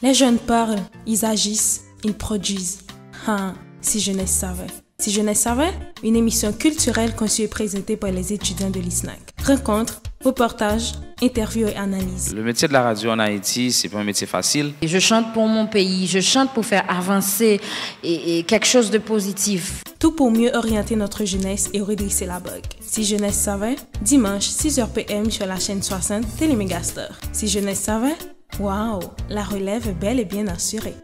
Les jeunes parlent, ils agissent, ils produisent. Ah, si jeunesse savait. Si jeunesse savait, une émission culturelle conçue et présentée par les étudiants de l'ISNAC. Rencontres, reportages, interviews et analyses. Le métier de la radio en Haïti, c'est pas un métier facile. Je chante pour mon pays, je chante pour faire avancer et quelque chose de positif. Tout pour mieux orienter notre jeunesse et redresser la bogue. Si jeunesse savait, dimanche 6h PM sur la chaîne 60 Télémégastar. Si jeunesse savait, waouh, la relève est bel et bien assurée.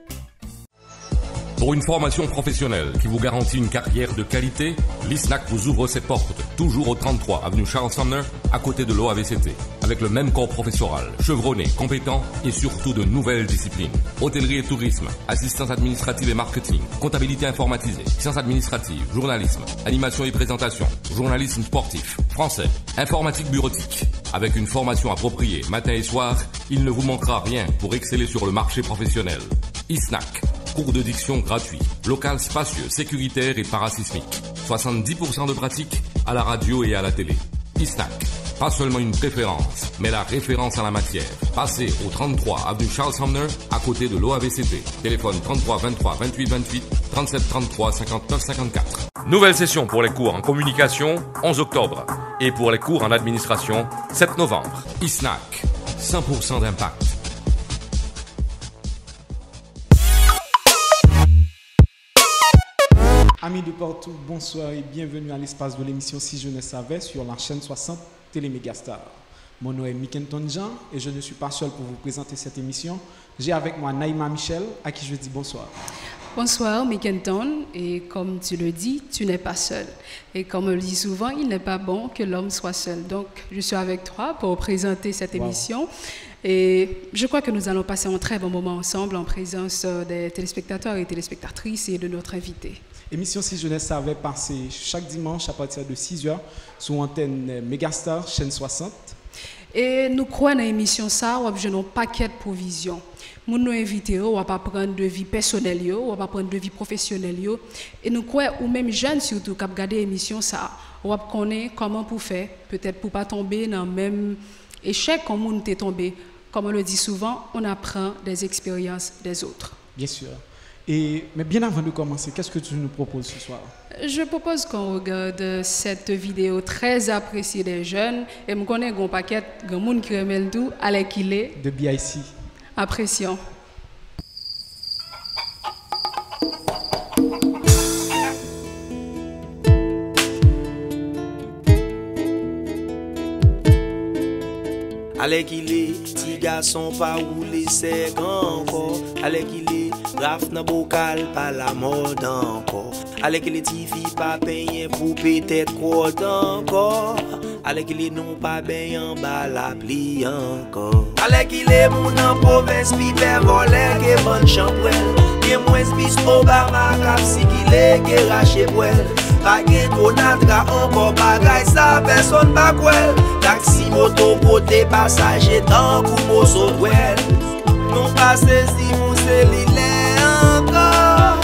Pour une formation professionnelle qui vous garantit une carrière de qualité, l'ISNAC vous ouvre ses portes, toujours au 33 avenue Charles Sumner, à côté de l'OAVCT, avec le même corps professoral, chevronné, compétent et surtout de nouvelles disciplines. Hôtellerie et tourisme, assistance administrative et marketing, comptabilité informatisée, sciences administratives, journalisme, animation et présentation, journalisme sportif, français, informatique bureautique. Avec une formation appropriée matin et soir, il ne vous manquera rien pour exceller sur le marché professionnel. ISNAC. Cours de diction gratuit, local spacieux, sécuritaire et parasismique. 70% de pratique à la radio et à la télé. ISNAC, pas seulement une préférence, mais la référence en la matière. Passez au 33 avenue Charles Sumner, à côté de l'OAVCT. Téléphone 33 23 28 28 37 33 59 54. Nouvelle session pour les cours en communication, 11 octobre. Et pour les cours en administration, 7 novembre. ISNAC, 100% d'impact. Amis de partout, bonsoir et bienvenue à l'espace de l'émission Si je ne savais sur la chaîne 60 Télémégastar. Mon nom est Mikenton Jean et je ne suis pas seul pour vous présenter cette émission. J'ai avec moi Naïma Michel, à qui je dis bonsoir. Bonsoir Mikenton, et comme tu le dis, tu n'es pas seul. Et comme on le dit souvent, il n'est pas bon que l'homme soit seul. Donc je suis avec toi pour présenter cette émission. Et je crois que nous allons passer un très bon moment ensemble en présence des téléspectateurs et téléspectatrices et de notre invité. Émission Si je ne savais passer chaque dimanche à partir de 6h sur antenne Mégastar, chaîne 60. Et nous croyons dans l'émission ça, où nous avons un paquet de provisions. Nous nous invitons, on va pas prendre de vie personnelle, on va pas prendre de vie professionnelle. Et nous croyons, ou même jeunes surtout, qui regardent l'émission ça, on va connaître comment pour faire, peut-être pour pas tomber dans le même échec comme on est tombé. Comme on le dit souvent, on apprend des expériences des autres. Bien sûr. Mais bien avant de commencer, qu'est-ce que tu nous proposes ce soir? Je propose qu'on regarde cette vidéo très appréciée des jeunes. Et je connais un paquet de monde qui remet le tout à l'équilibre. De BIC. Apprécions. Allez qu'il est, petit garçon pas roulé sec encore. Allez qu'il est, raf nan bocal pas la mode encore. Allez qu'il est, petit fille pas payé pour peut-être quoi encore. Allez qu'il est, non pas bien en bas la pli encore. Allez qu'il est, mon en province, piper volé, que bonne chambrelle. Que moins bis Obama, cap si qu'il est, que rache poêle. Pas gen tonatra encore bagay ça, personne pas kwel. Taxi, moto, côté passager, tant pour mon software. Non pas saisi, mon cellulaire encore.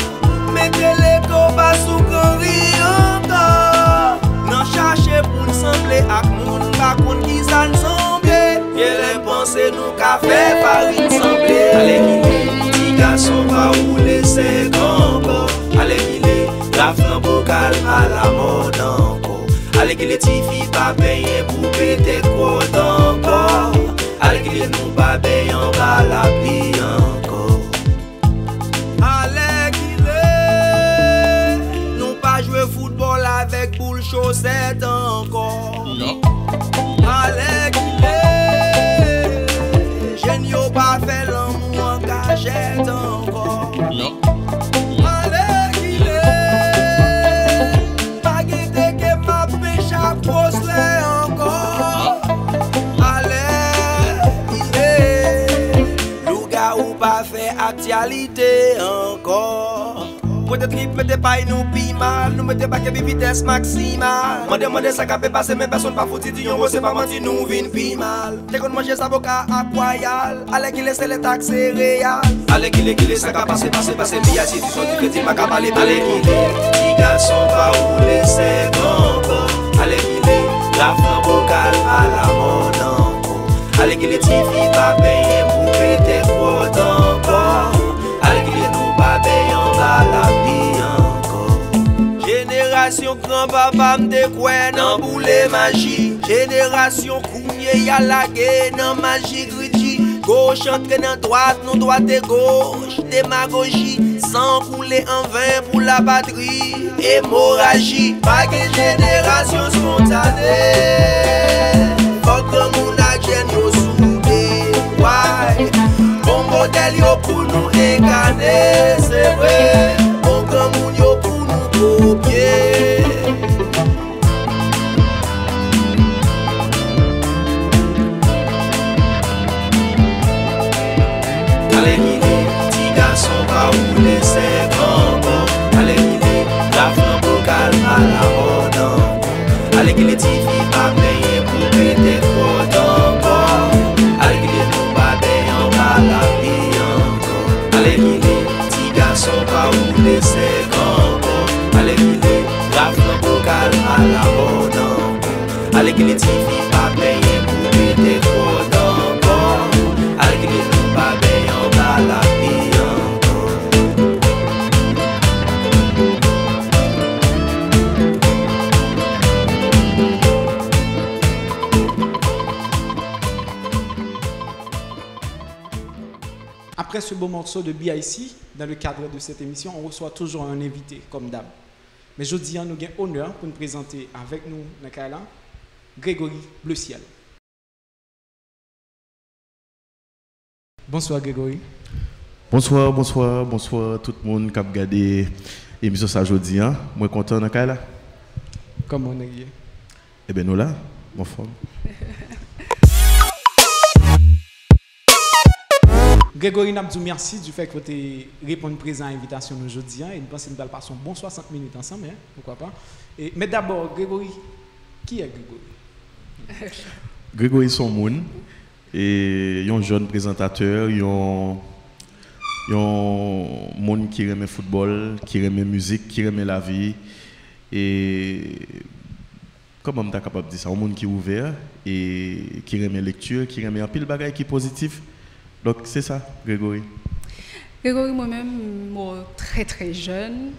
Mettez les combats sous corri encore. Non cherchez pour nous sembler à moun, pas qu'on qui ça nous semble. Et les pensées nous café farine semblé. Allez qu'il est, petit garçon pas rouler c'est encore. Allez qu'il est, la flamme bocal à la mode encore. Allez qu'il est, petit fille pas payé pour peut-être quoi encore. Allez qu'il est, nous pas payé en bas la pli encore. Allez qu'il est, nous pas jouer football avec boule chaussette encore. Non. Allez qu'il est, je n'y ai pas fait l'amour en cachette encore. Non. Allez qu'il est, pas guetter que ma pêche à poster encore. Allez qu'il est, louga ou pas fait actualité encore. Pour trip, mettez pas nous pi mal, nous mettez pas que vitesse maximale. Demandez ça capé passer, mais personne pas foutu, du yon c'est pas menti, nous vin pi mal. T'es qu'on mange sa boca à royal, allez qu'il est les taxes réal. Allez qu'il est, ça capé passer, bien si tu sont du crédit, ma capale, allez qu'il est, petit garçon pas rouler, c'est encore. Allez qu'il est, la flamme bocal à la mode encore. Allez qu'il est, petit fille pas payé pour péter quoi encore. Génération grand-papa m'te kwen nan boule magie. Génération kounye y'a la guerre nan magie gridi. Gauche entraîne droite, non droite et gauche. Démagogie, sans couler en vain pour la patrie. Hémorragie, pas de génération spontanée. Faut que mon agent yo soudé. Ouais, bon modèle yo pour nous incarner, c'est vrai. Bon comme moun yo pour nous copier. Allez guider, petit garçon pas rouler c'est encore. Allez guider, la flamme au calme à la mode encore. Allez guider, petit fille pas payer pour péter faute encore. Allez guider, nous pas payer en bas la vie encore. Allez guider, petit garçon pas rouler c'est encore. Allez guider, la flamme au calme à la mode encore. Allez guider, petit fille pas payer pour péter faute encore. Allez guider, nous pas payer en bas la vie encore. Après ce beau morceau de BIC, dans le cadre de cette émission, on reçoit toujours un invité, comme d'hab. Mais jeudi, nous avons l'honneur pour nous présenter avec nous, Nakaila, Grégory Bleu Ciel. Bonsoir Grégory. Bonsoir tout le monde qui a regardé l'émission ça aujourd'hui. Moi content Nakaila. Comment on est? Eh bien nous là, mon forme. Grégory Nabdou, merci du fait que vous avez répondu présent à l'invitation aujourd'hui. Et nous pensons que nous allons passer un bon 60 minutes ensemble, hein, pourquoi pas. Mais d'abord, Grégory, qui est Grégory? Grégory Sonmoun, et un jeune présentateur, un monde qui aime le football, qui aime la musique, qui aime la vie. Et comment je suis capable de dire ça? Un monde qui est ouvert et qui aime la lecture, qui aime un pile de bagages qui est positif. Donc c'est ça, Grégory. Grégory, moi-même, moi, très très jeune,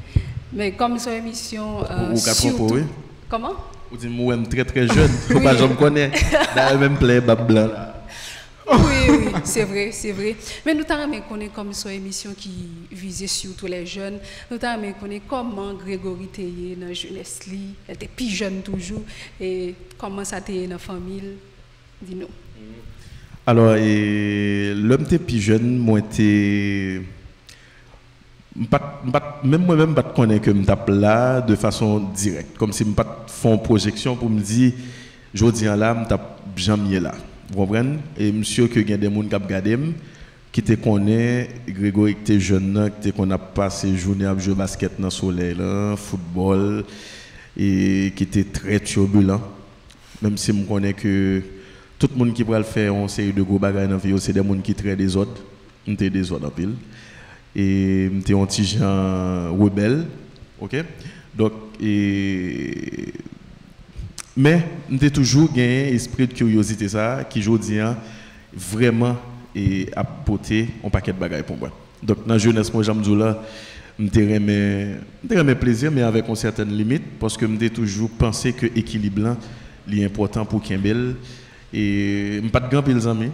mais comme sur émission. Surtout... oui. Comment? Vous dites, moi, très très jeune. Oui. Je me connais. Dans le même play, blanc là. Oui, c'est vrai, c'est vrai. Mais nous t'avons connu comme sur émission qui visait surtout les jeunes. Nous t'avons connu comment Grégory était dans la jeunesse, elle était plus jeune toujours, et comment ça était dans la famille. Dis-nous. Alors, l'homme était plus jeune, moi était. Même moi-même, je ne connais que je tape là de façon directe. Comme si je fais une projection pour me dire, je dis là, je tape jamais là. Vous comprenez? Et monsieur, que il y a des gens qui regardent, qui te connaissent, Grégory, qui était jeune, qui qu'on a passé journée à jouer basket dans le soleil, là, football, et qui était très turbulent. Même si je connais que. Tout le monde qui peut le faire une série de gros bagages dans la vie, c'est des gens qui traitent des autres. Nous sommes des autres en pile. Et nous sommes un petit gens rebelle. OK? Donc, mais nous avons toujours gagné un esprit de curiosité ça, qui aujourd'hui vraiment apporté un paquet de bagages pour moi. Donc, dans la jeunesse, moi, j'aime là, nous avons plaisir, mais avec une certaine limite, parce que nous avons toujours pensé que l'équilibre est important pour Kimbel. Et je n'ai pas de grand pile amis.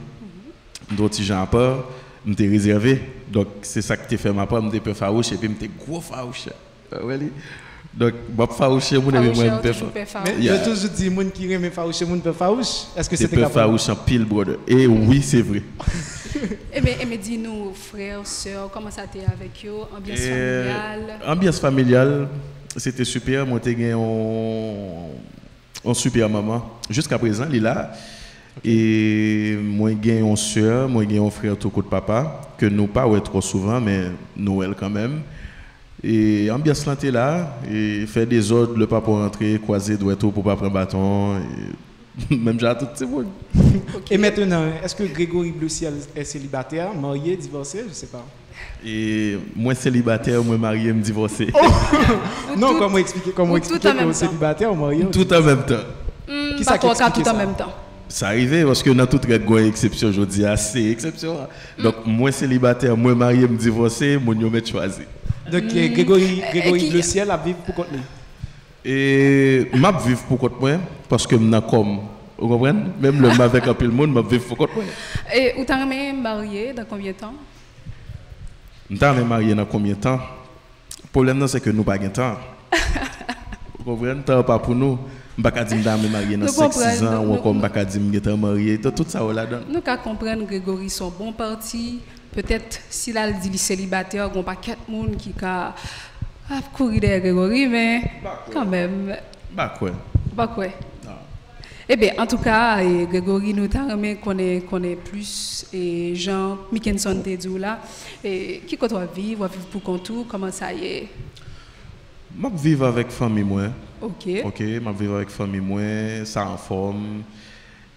D'autres si j'ai peur, je suis réservé. Donc c'est ça qui fait ma part, je suis peu farouche et puis je suis gros farouche. Donc je suis farouche, je suis peu farouche. Mais il y a toujours dit que qui aime farouche, je suis peu farouche. Est-ce que c'est peu farouche en pile, brother? Et oui, c'est vrai. Et dis-nous, frères, sœurs, comment ça a été avec eux? Ambiance familiale? Ambiance familiale, c'était super. Moi, j'ai gagné un super maman. Jusqu'à présent, il est là. Et moi j'ai une soeur, moi j'ai un frère tout côté papa que nous pas ouais trop souvent mais Noël quand même. Et ambiance là là et faire des ordres le papa rentrer croiser doit tout pour pas prendre bâton et même j'ai tout c'est bon. Okay. Et maintenant, est-ce que Grégory Bleu Ciel est célibataire, marié, divorcé, je sais pas. Et moi célibataire, moi marié, me divorcé. Oh non, comment expliquer que célibataire ou marié? Tout en même temps. Qui ça qui explique tout en même temps? Ça arrive parce que dans toute règle exception aujourd'hui, c'est exception. Donc moi célibataire, moi marié, me divorcé, moi je me choisi. Donc Grégory Bleu Ciel a vécu pour contenu. Et m'a vivre pour côté moi parce que m'na comme vous comprenez même le avec un peu le monde m'a vivre pour côté moi. Et vous t'avez marié dans combien de temps? M'ta marié dans combien de temps? Le problème c'est que nous pas de temps. Vous comprenez temps pas pour nous. M'pa dire m'ta marié dans 5-6 ans ou encore m'pa dire m'ta marié tout ça là-dedans. Nous ca comprendre Grégory son bon parti. Peut-être s'il a dit célibataire, on pas quatre monde qui a courir derrière Grégory, mais quand même. Pas quoi. Pas quoi. Eh bien, en tout cas, Grégory nous connaît plus et Jean Mickenson te dit là. Et qui qu'on doit vivre pour contour, comment ça y est? Je vivre avec famille moi. OK. OK, je vivre avec famille moi, ça en forme.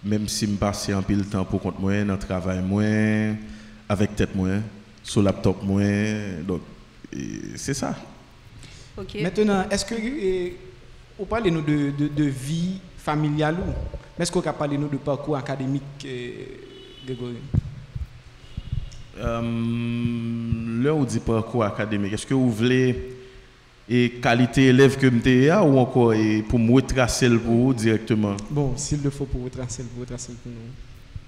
Même si je passe un peu de temps pour compte moi, dans le travail moi, avec tête moi, sur laptop moi, donc c'est ça. OK. Maintenant, est-ce que vous parlez nous de vie familiale ou est-ce que vous parlez nous de parcours académique Grégory? Là où dit parcours académique, est-ce que vous voulez et qualité élève que m'était ou encore pour me retracer le pour vous directement? Bon, s'il le faut pour retracer pour nous.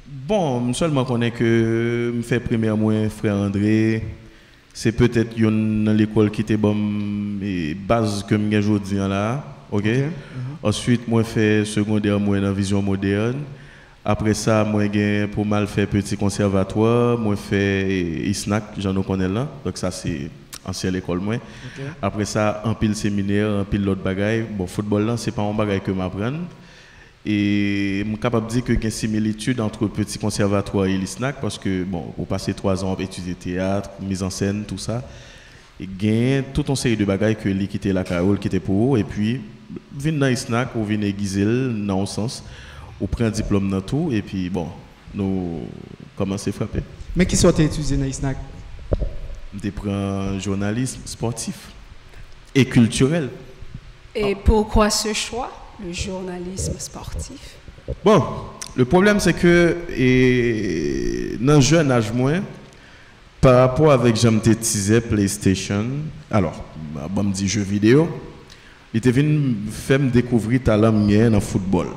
Bon, seulement connais que me fait première moi frère André, c'est peut-être une dans l'école qui était bonne et base que me aujourd'hui là, OK? Ensuite moi fait secondaire moi dans vision moderne. Après ça moi gain pour mal faire petit conservatoire, moi fait ISNAC, j'en connais là. Donc ça c'est ancienne école moi. Après ça un pile séminaire, un pile l'autre bagaille. Bon football là c'est pas un bagaille que m'apprendre. Et je suis capable de dire qu'il y a une similitude entre petit conservatoire et l'ISNAC parce que, bon, vous passez 3 ans à étudier théâtre, mise en scène, tout ça. Et il y a toute une série de bagages que lui quittait la Carole, qui était pour vous. Et puis, vous venez dans l'ISNAC, vous venez aiguiser dans un sens, vous prenez un diplôme dans tout, et puis, bon, nous commençons à frapper. Mais qui sont étudiés dans l'ISNAC? Je prends un journalisme sportif et culturel. Et pourquoi ce choix? Le journalisme sportif. Bon, le problème c'est que dans un jeune âge moins, par rapport avec j'aime disais PlayStation, alors, je me dis jeux vidéo, il était venu faire me découvrir talent mien dans le football.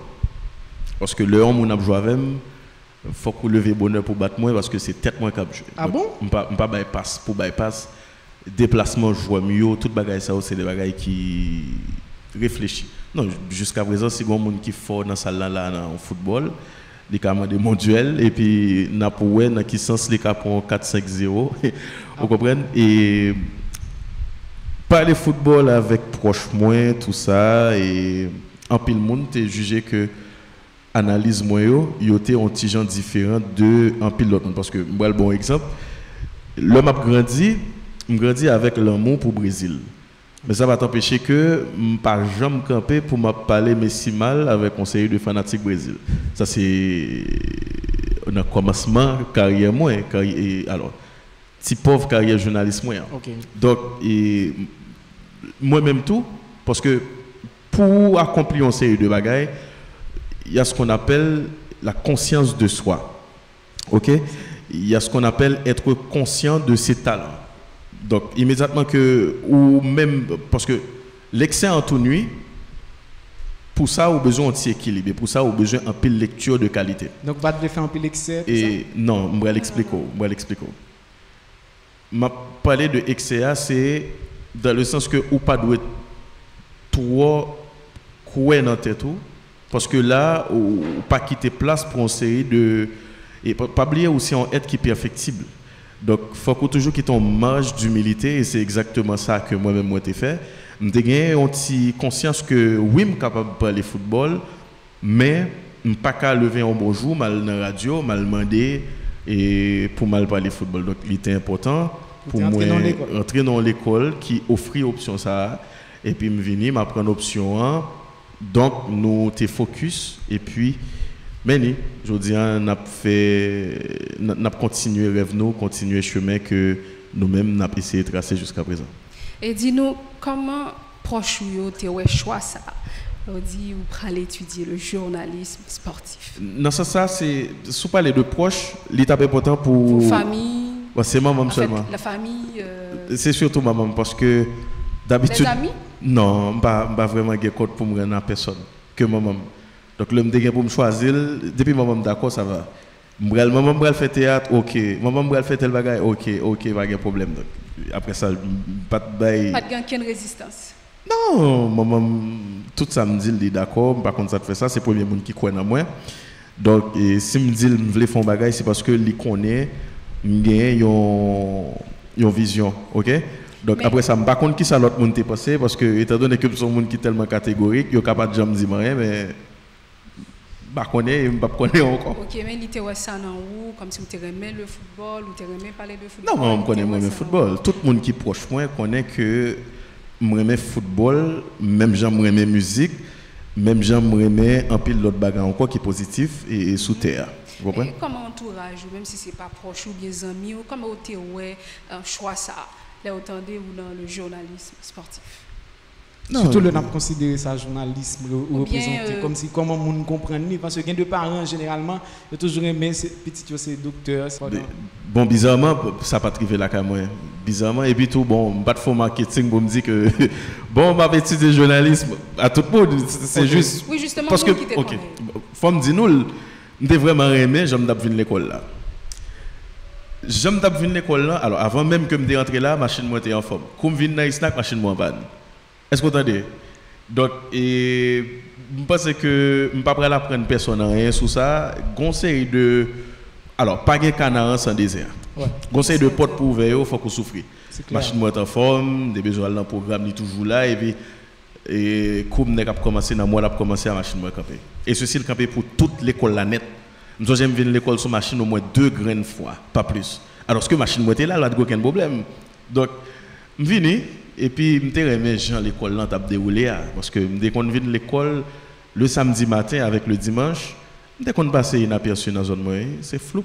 Parce que le homme où on a joué avec, il faut qu'on leve bonheur pour battre moi parce que c'est tête moins cap jouer. Ah bon? Je ne pas bypass pour bypass déplacement joueur mieux, tout bagaille ça c'est des bagailles qui réfléchissent. Non, jusqu'à présent, si il y a des gens qui font dans la salle là dans le football, ils ont des mondiaux et puis dans quel sens les cas pour 4-5-0. Vous comprenez? Et parler football avec proche moins, tout ça, et en pile monde, tu es jugé que analyse moi, il y a un petit genre différent de en pile l'autre. Parce que, moi, le bon exemple, l'homme a grandi avec l'amour pour le Brésil. Mais ça va t'empêcher que je ne pas jamais camper pour me parler mais si mal avec un conseiller de fanatique Brésil. Ça c'est un commencement carrière moi alors petit pauvre carrière journaliste moi. Okay. Donc moi-même tout parce que pour accomplir une série de bagailles, il y a ce qu'on appelle la conscience de soi. OK? Il y a ce qu'on appelle être conscient de ses talents. Donc, immédiatement que, ou même, parce que l'excès en tout nuit, pour ça, on a besoin d'anti-équilibre. Pour ça, on a besoin d'un peu de lecture de qualité. Donc, pas de faire un peu l'excès? Et non, je vais l'expliquer. Je vais parler de excès, c'est dans le sens que ou pas doit trop courir dans tête tout, parce que là, ou pas quitter place pour une série de. Et pas oublier aussi en être qui est perfectible. Donc, il faut toujours qu'il y ait une marge d'humilité et c'est exactement ça que moi-même j'ai fait. J'ai une conscience que oui, je suis capable de parler football, mais je ne suis pas capable de lever un bonjour, mal dans la radio, mal demander et pour mal parler football. Donc, il était important pour moi entrer dans l'école qui offrait option ça et puis me venir m'apprendre option 1. Donc, nous t'es focus et puis mais je dis, on a continué rêve nous, continué chemin que nous-mêmes avons essayé de tracer jusqu'à présent. Et dis-nous, comment proche vous avez choisi ça? On dit, vous allez étudier le journalisme sportif. Non, ça c'est, si vous parlez de proche, l'étape importante pour... famille? Ouais, c'est maman seulement. La famille? C'est surtout maman, parce que d'habitude... Les amis? Non, pas vraiment de code pour me rendre à personne que maman. Donc le me pour me choisir depuis maman d'accord ça va. Maman me faire théâtre, OK. Maman me faire tel bagage, OK, pas de problème. Donc après ça pas de résistance. Non, maman tout ça me dit d'accord, par contre ça te fait ça, c'est le premier monde qui croit en moi. Donc si me dit me veut faire bagage, c'est parce que il connaît gagne une vision, OK? Donc après ça, je ne sais pas qui ça l'autre monde t'est passé parce que étant donné que son monde qui est tellement catégorique, il est capable de me dire rien, mais je ne connais pas encore. OK, mais il était ça dans où comme si vous aimez le football ou vous aimez parler de football. Non, je connais le football. Tout le monde qui est proche de moi connaît que j'aime le football, même j'aime la musique, même j'aime un pile d'autres bagages encore qui est positif et sous terre. Vous comprenez? Comment entourage, même si ce n'est pas proche ou bien amis, comment vous avez choix ça? Là, entendez ou dans le journalisme sportif. Non, surtout le n'a considéré ça journalisme ou représenté comme si comment on comprend ni parce que gain de parents généralement il toujours aimé ces petits c'est docteur. Bon bizarrement ça pas arrivé là quand même. Bizarrement et puis tout bon pas de faux marketing pour me dire que bon m'a étudier journalisme à tout le monde c'est juste oui justement parce que OK faut me dire nous m'était vraiment aimé j'aime d'ap venir l'école là. J'aime d'ap venir l'école là alors avant même que me rentrer là machine moi était en forme. Comme venir dans snack machine moi en panne. Est-ce que vous entendez? Donc, je pense que je ne vais pas apprendre personne rien sur ça. Conseil de. Alors, pas de canard sans désert. Conseil de porte pour ouvrir, il faut qu'on souffre. Machine est en forme, des besoins dans le programme, il est toujours là. Et puis, comme nous avons commencé, dans moi, commencé à machine à camper. Et ceci, le camper pour toute l'école la net. Nous avons venir l'école sur machine au moins 2 graines fois, pas plus. Alors, ce que machine était là, il n'y a aucun problème. Donc, je suis venu. Et puis, je me remets Jean l'école là, t'as déroulé parce que dès qu'on vient de l'école le samedi matin avec le dimanche, dès qu'on passe inaperçu dans la zone moyenne, c'est flou,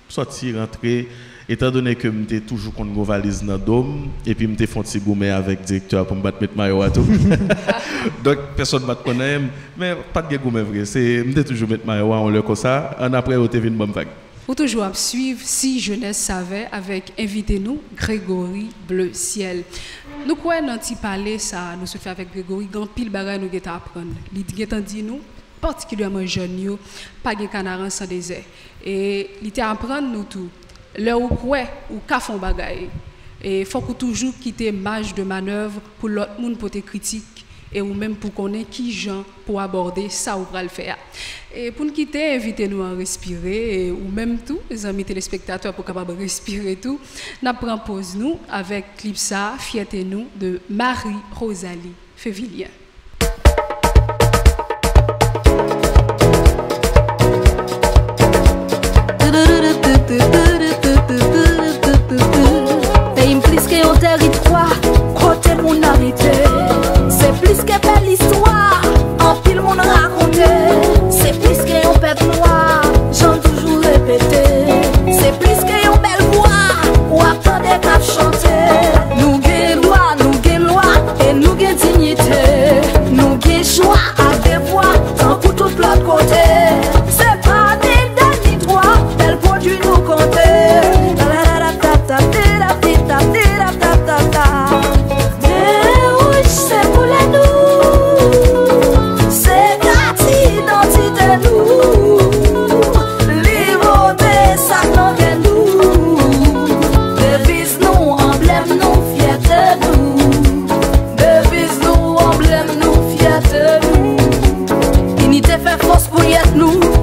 sortir, rentrer. Étant donné que j'étais toujours contre une valise dans le dôme, et puis j'étais fait un petit gourmet avec le directeur pour me mettre maillot à tout. Donc, personne ne me connaît, mais pas de gourmet vrai. J'étais toujours mettre maillot on le comme ça. En après, on était venu me vague. Pour toujours suivre Si Jeunesse Savait avec invité-nous Grégory Bleu Ciel. Nous quoi dans petit parler ça nous se fait avec Grégory grand pile bagaille nous geta apprendre. Li geta dit nous particulièrement jeunes yo pas de canard sans désert et li te apprendre nous tout. Là où quoi ou ka font bagaille et faut que toujours quitter marge de manœuvre pour l'autre monde pour te critique et ou même pour connaître qui gens pour aborder ça ou pour le faire. Et pour nous quitter, invitez-nous à respirer, et, ou même tout, les amis téléspectateurs pour capable respirer tout. Nous prenons pause nous avec clip ça, Fierté-nous de Marie-Rosalie Févilien. Pays plus que un territoire, côté mon arrêté. C'est plus que belle histoire, en pile mon raconté. C'est plus que un peuple noir, j'en toujours répété. C'est plus que une belle voix, ou attendez qu'à chanter. Nous gagnons droit, nous gagnons loi, et nous gagnons dignité. Nous gagnons choix à devoir, tant pour tout l'autre côté. C'est pas des derniers droits, tel produit nous compter.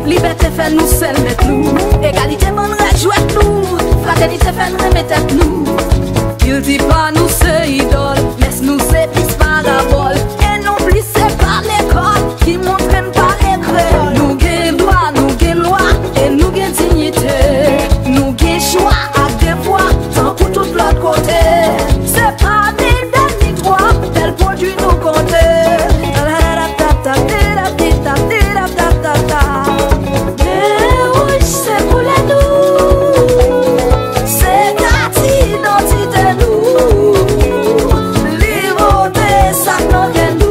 Liberté fait nous seul mettre nous. Égalité bonne jouer nous. Fraternité fait nous remettre nous. Il dit pas nous c'est idole, mais nous c'est plus parabole. Et non plus c'est pas l'école qui montre pas l'école. Nous gagnons droit, nous gagnons loi et nous gagnons dignité. Nous gagnons choix à devoir, tant pour tout l'autre côté. C'est pas des derniers droits, tel produit nous compter. Identité nous, liberté ça nous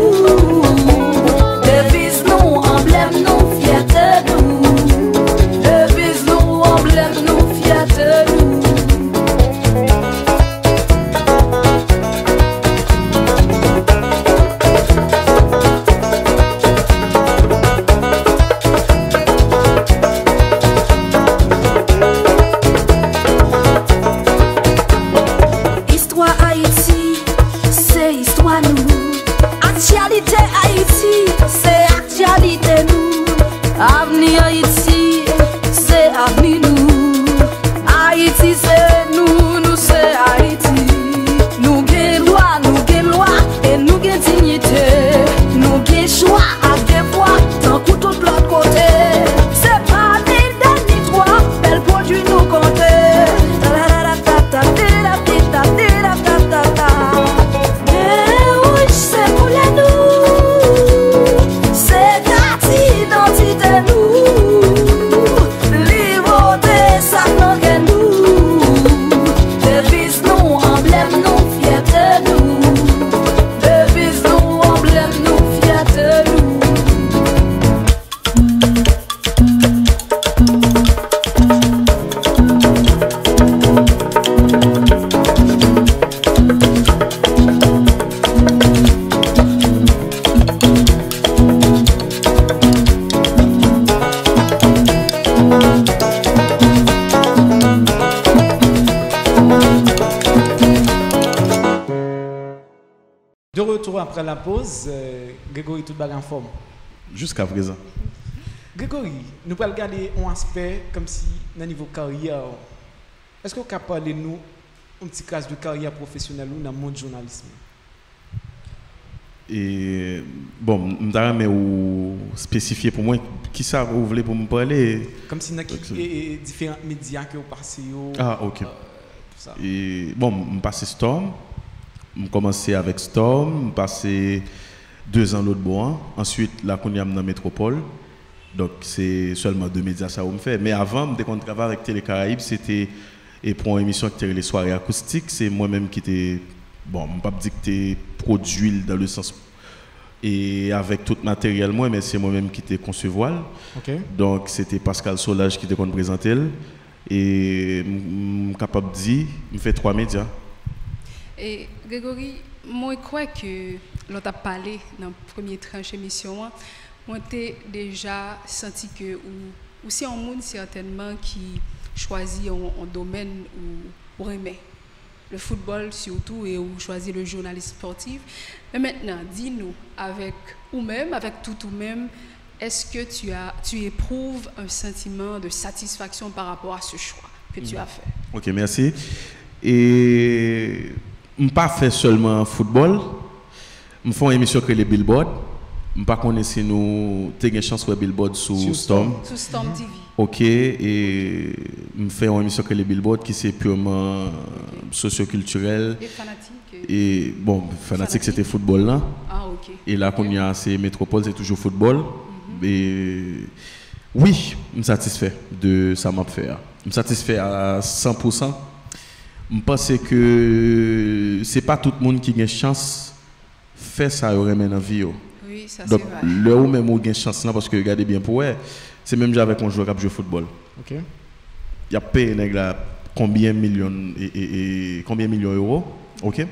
retour après la pause. Grégory, tout le en forme. Jusqu'à présent. Grégory, nous allons regarder un aspect comme si, dans le niveau carrière, est-ce que vous pouvez parler de nous un petit cas de carrière professionnelle ou dans le monde du journalisme? Et bon, je vais spécifier pour moi qui ça vous voulez pour me parler. Comme si dans différents médias que vous passez. Ah, ok. Tout ça. Et bon, je passe Storm. Je commençais avec Storm, je passé 2 ans l'autre bois. Ensuite, là, on est dans Métropole. Donc, c'est seulement 2 médias ça me fait. Mais avant, quand je travaillais avec Télé Caraïbes, c'était pour une émission qui était les soirées acoustiques. C'est moi-même qui était. Bon, je ne peux pas dire que tu produit dans le sens. Et avec tout le matériel, mais c'est moi-même qui t'ai concevoir. Okay. Donc, c'était Pascal Solage qui te présentait. Et je suis capable de dire, je fais 3 médias. Et Grégory, moi, je crois que l'on a parlé dans la première tranche émission, moi, j'ai déjà senti que, ou si un monde certainement qui choisit un domaine où aimer. Le football surtout et où choisir le journaliste sportif. Mais maintenant, dis-nous, avec ou-même, avec tout ou même, est-ce que tu éprouves un sentiment de satisfaction par rapport à ce choix que tu as fait? Ok, merci. Et je ne pas fait seulement football, je fais une émission que les Billboard. Je ne sais pas si nous avons une chance de Billboard sous Storm. Sous Storm TV. Ok, et je fais une émission que les Billboard qui c'est purement socioculturel. Et fanatique. Et bon, fanatique c'était football là. Ah, ok. Et là qu'on y a c'est Métropole, c'est toujours football. Et oui, je suis satisfait de ça m'a fait. Je suis satisfait à 100%. Je pense que c'est pas tout le monde qui a une chance de faire ça dans la vie. Oui, ça donc, c'est vrai. là où même où gagne chance là parce que regardez bien pour eux, c'est même avec un joueur qui joue au football. OK. Il y a payé là combien millions et combien millions d'euros, OK?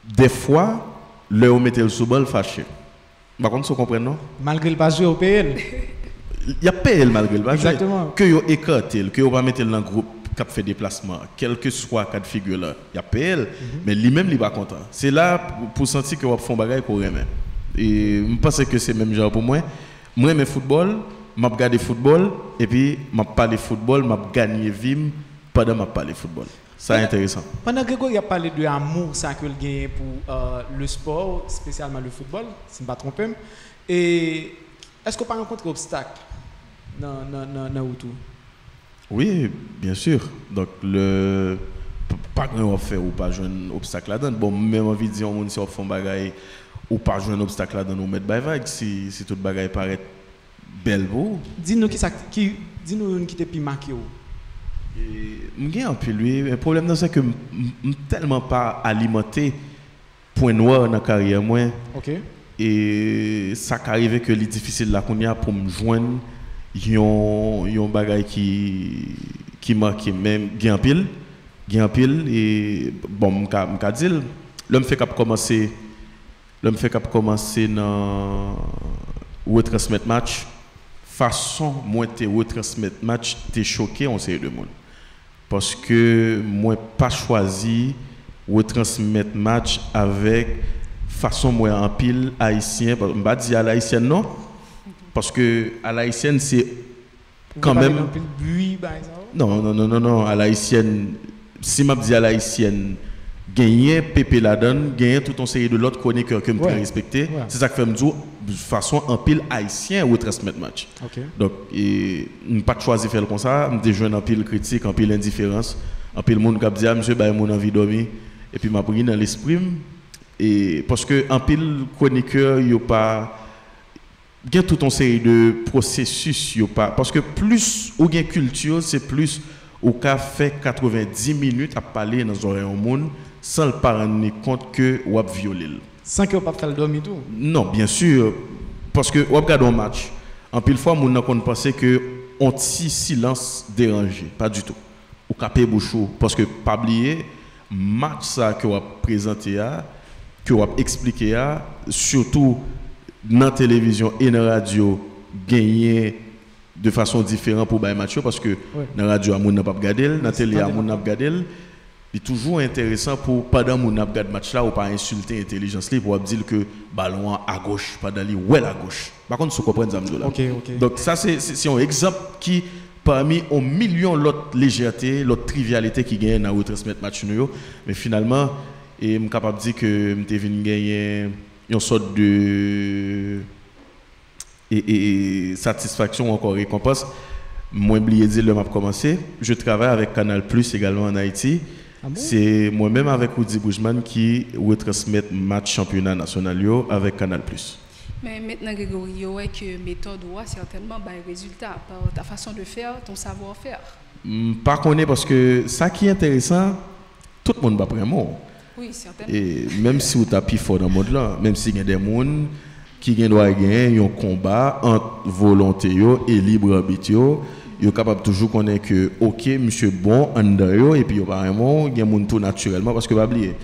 Des fois, là où mettez le sous-ball fâché. Par contre, vous comprenez non? Malgré le pas jouer au PL. Il y a payé malgré le pas jouer. Exactement. Que vous écartez, que vous pas mettre dans le groupe qui fait déplacement, quel que soit cas de figure là, il y a PL, mais lui-même il n'est pas content. C'est là pour sentir que vous faites un bagage qu'on remet. Et je pense que c'est même genre pour moi. Moi, j'aime football, je regarde football, et puis je parle football, je gagne vim pendant que je parle football. C'est intéressant. Pendant que Grégory a parlé de l'amour que il gagne pour le sport, spécialement le football, si je ne me trompe pas, et est-ce qu'on peut rencontrer d'obstacles dans tout? Oui, bien sûr. Donc, pas grand faire ou pas jouer un obstacle là-dedans. Bon, même envie de dire, on si on fait un bagage ou pas jouer un obstacle là-dedans, nous mettre vague si tout le bagage paraît belle beau. Dis-nous dis-nous qui t'es plus marqué. Je un peu lui. Le problème, c'est que je ne suis tellement pas alimenté point noir dans la carrière. Moi. OK. Et ça arrive que c'est difficile là qu'on y a pour me joindre. Yon bagay qui marque même gain pile et bon m'ka dire l'homme fait cap commencer dans retransmettre match façon moi te retransmettre match t'es choqué on série de monde parce que moi pas choisi retransmettre match avec façon moi en pile haïtien pas dire à l'haïtien non. Parce que à l'haïtienne, c'est quand même. Non. À l'haïtienne, si je dis à l'haïtienne, gagner Pépé Ladan, gagner tout un série de l'autre chroniqueur que je peux respecter, c'est ça que fait me dire de façon en pile haïtien ou transmettre match. Okay. Donc, je n'ai pas choisi de faire comme ça, je joué en pile critique, en pile indifférence, en pile monde qui dit ah, monsieur, bah, mon envie de dormir, et puis m'a pris dans l'esprit. Et parce que en pile chroniqueur, il n'y a pas. Il y a toute une série de processus parce que plus ou gain culture c'est plus au cas fait 90 minutes à parler dans un monde sans le rendre compte que ou a violé sans que pas faire le dormir tout. Non, bien sûr parce que ou regarde un match en pile fois mon qu'on penser que on petit silence dérangé, pas du tout. Ou capé bouchou parce que pas oublier match ça que on a présenté que on a expliqué surtout dans la télévision et dans la radio, gagner de façon différente pour les matchs parce que dans la radio, on n'a pas regardé, dans la télé, on n'a pas regardé. C'est toujours intéressant pour pendant mon regarde match là ou pas insulter l'intelligence là pour dire que ballon à gauche pendant lui ouais à gauche. Par contre, vous comprenez ça là. OK. Donc ça c'est un exemple qui parmi un million d'autres légèretés, l'autre trivialité qui gagne dans retransmettre match nous, mais finalement et suis capable de dire que je venu gagner une sorte de satisfaction encore récompense. Moi oublié de dire le m'a commencé, je travaille avec Canal+ également en Haïti. Ah bon? C'est moi-même avec Woody Boujman qui retransmet match championnat national avec Canal+. Mais maintenant, Grégory, que méthode a certainement des résultats par ta façon de faire, ton savoir-faire. Pas connaît parce que ça qui est intéressant, tout le monde va prendre. Oui, certainement. Et même si vous tapez fort dans le monde là, même s'il y a des gens qui doivent gagner un combat entre volonté et libre arbitre, ils sont capables toujours connaître que OK, monsieur bon en et puis apparemment il y a monde tout naturellement parce que va oublier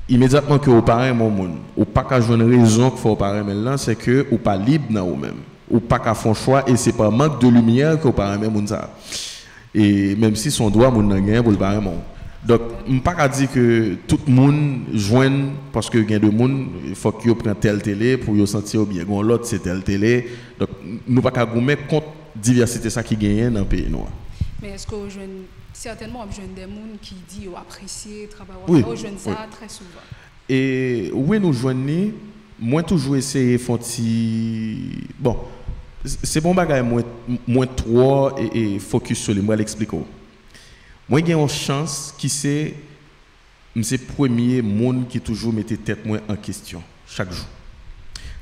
immédiatement que au parent mon monde ou pas qu'à jouer une raison qu'il faut parent maintenant c'est que ou pas libre dans vous même ou pas qu'à faire choix et c'est pas manque de lumière que au parent monde ça et même si son droit monde gagner pour le parent donc on pas qu'à dire que tout le monde joigne parce que gain de monde il faut qu'il prenne telle télé pour yo sentir bien gon l'autre c'est telle télé donc nous pas qu'à gommer contre diversité ça qui gagne dans le pays noir. Mais est-ce que certainement je des gens qui disent apprécier travail oui, jeune ça très souvent. Et oui nous joignons moi toujours essayer bon c'est bon bagaille moins trop et focus sur les moi l'expliquer. Moi j'ai une chance qui c'est premier monde qui toujours mettait tête moi en question chaque jour.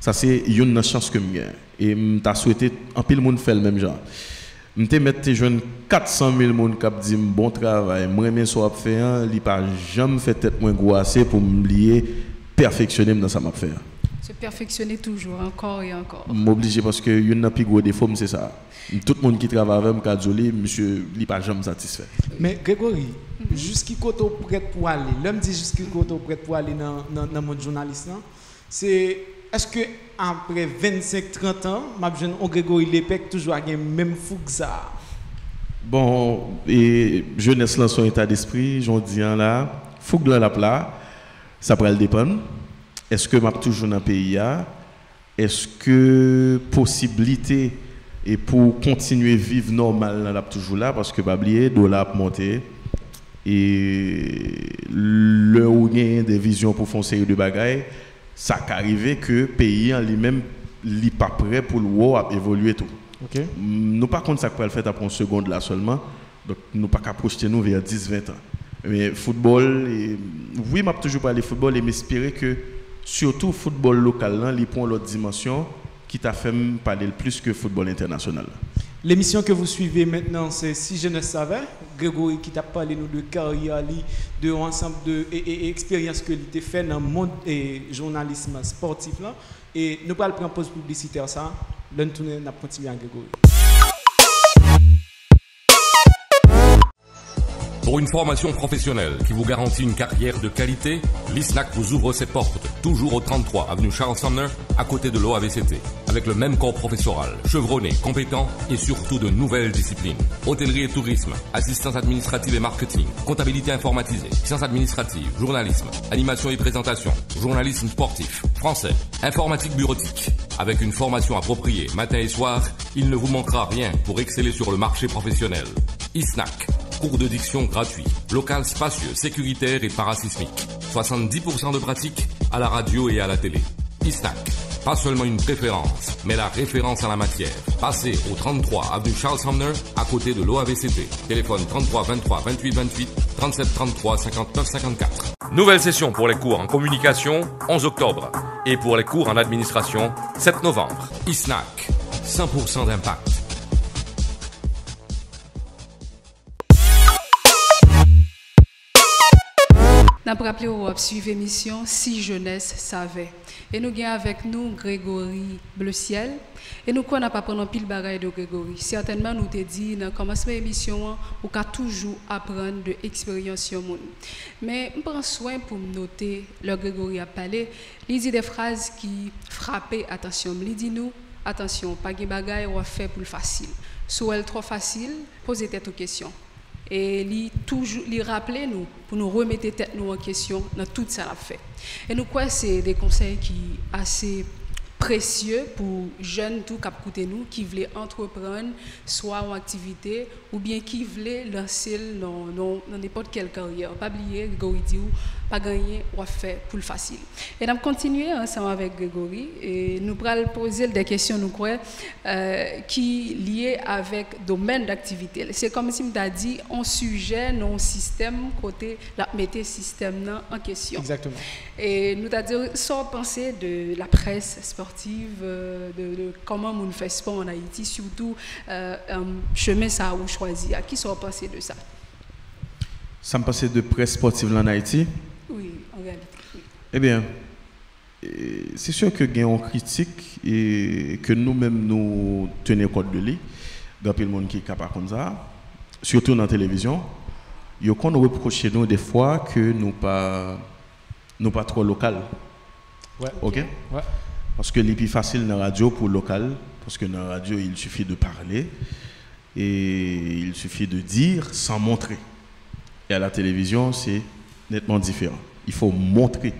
Ça c'est une chance que j'ai et m'ta souhaité en pile monde fait le même genre. M'te mettre jeune 400 000 monde qui dit bon travail, moi même so faire, il pas jamais fait tête moins gros assez pour m'oublier perfectionner dans ça m'a faire. Se perfectionner toujours encore et encore. M'obliger parce que une plus gros défaut c'est ça. Tout le monde qui travaille avec moi dit monsieur il pas jamais satisfait. Mais Grégory, jusqu'à côté prêt pour aller. L'homme dit jusqu'à côté prêt pour aller dans mon journaliste là, c'est est-ce que après 25-30 ans, m'a jeune Grégory Lepec toujours a le même fou que ça? Bon, et jeunesse là son état d'esprit, j'en dis là, fou que la plat, ça pourrait le dépendre. Est-ce que m'a toujours dans le pays là? Est-ce que possibilité et pour continuer vivre normal là toujours là parce que pas oublier dollar monter et le où gain des visions pour faire une série de bagailles. Ça qu'arrive que le pays en lui-même n'est pas prêt pour le voir évoluer tout. Okay. Nous par contre ça peut le faire après une seconde là seulement. Donc nous pas qu'à projeter nous vers 10-20 ans. Mais football oui, m'a toujours parlé football et m'espérer que surtout football local là, il prend l'autre dimension qui t'a fait parler plus que football international. L'émission que vous suivez maintenant, c'est Si je ne savais. Grégory qui t'a parlé nous de carrière, de ensemble de expériences que il fait dans le monde et journalisme sportif là. Et nous allons prendre pause publicitaire ça. L'un tourner n'a continué à Grégory. Pour une formation professionnelle qui vous garantit une carrière de qualité, l'ISNAC vous ouvre ses portes, toujours au 33 avenue Charles Sumner, à côté de l'OAVCT, avec le même corps professoral, chevronné, compétent et surtout de nouvelles disciplines. Hôtellerie et tourisme, assistance administrative et marketing, comptabilité informatisée, sciences administratives, journalisme, animation et présentation, journalisme sportif, français, informatique bureautique. Avec une formation appropriée matin et soir, il ne vous manquera rien pour exceller sur le marché professionnel. ISNAC. Cours de diction gratuit, local spacieux, sécuritaire et parasismique. 70% de pratique à la radio et à la télé. ISNAC, pas seulement une préférence, mais la référence en la matière. Passez au 33 avenue Charles Sumner, à côté de l'OAVCT. Téléphone 33 23 28 28 37 33 59 54. Nouvelle session pour les cours en communication, 11 octobre. Et pour les cours en administration, 7 novembre. ISNAC, 100% d'impact. Nous avons rappelé au suivre l'émission Si Jeunesse savait. Et nous avons avec nous Grégory Bleu-Ciel. Et nous ne pas prendre un pile bagaille de Grégory. Certainement, nous t'ai dit dans le commencement de l'émission, on peut toujours apprendre de l'expérience sur le monde. Mais je prends soin pour me noter, le Grégory a parlé, il dit des phrases qui frappaient attention. Il dit nous, attention, pas de bagaille, on va faire pour le facile. Soit elle trop facile, posez-vous aux questions. et lui rappeler nous pour nous remettre tête nous en question dans tout ça l'a fait. Et nous quoi c'est des conseils qui assez précieux pour jeunes tout cap côté nous qui veulent entreprendre soit en activité ou bien qui veulent lancer dans n'importe quelle carrière. Pas oublier Grégory dit ou pas gagner ou faire pour le facile. Et nous continuer ensemble avec Grégory et nous allons poser des questions nous croyons qui liées avec domaine d'activité. C'est comme si m'ta dit un sujet non système côté la mettre système en question. Exactement. Et nous t'a dit sans penser de la presse sportive de comment on fait sport en Haïti surtout chemin ça ou choisi à qui sont pensé de ça. Ça me passait de presse sportive en Haïti. Oui, en réalité. Oui. Eh bien, c'est sûr que il y a une critique et que nous-mêmes nous tenons compte de lui. Il y a le monde qui est capable comme ça, surtout dans la télévision. Il y a qu'on reproche nous des fois que nous pas trop local. Ouais. OK? Ouais. Parce que c'est plus facile dans la radio pour local, parce que dans la radio, il suffit de parler et il suffit de dire sans montrer. Et à la télévision, c'est nettement différent. Il faut montrer.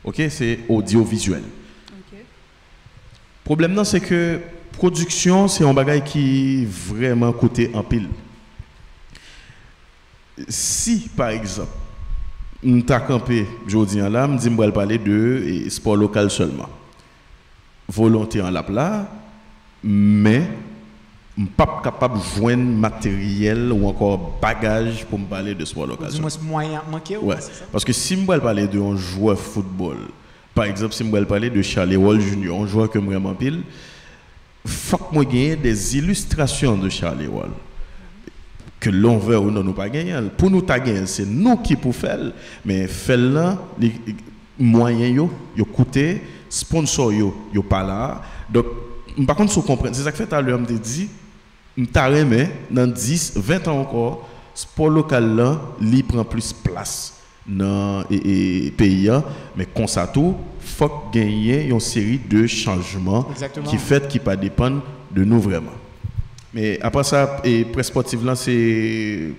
OK? C'est audiovisuel. Okay. Le problème, c'est que production, c'est un bagage qui vraiment coûte en pile. Si, par exemple, nous avons campé, je dis là, je dis que parler de sport local seulement. Volonté en la plat, mais je ne suis pas capable de joindre matériel ou encore bagage pour me parler de sport local. Moyen manqué ou ouais. Parce que si je parler d'un joueur de football, par exemple, si je parler de Charlie Wall Jr., un joueur que je vraiment pile, il faut que moi gagne des illustrations de Charlie Wall. Que l'on veut ou non, nous pas gagner. Pour nous gagner, c'est nous qui pouvons faire, mais faire là, les moyens yo coûté, sponsor yo pas là. Donc par contre, si vous comprenez, c'est ça que fait à l'heure me dit, m'taremé dans 10, 20 ans encore, sport local là, li prend plus place dans les pays, mais comme ça tout, faut gagner une série de changements. Exactement. Qui fait qui pas dépendre de nous vraiment. Mais après ça, et presse sportive là, c'est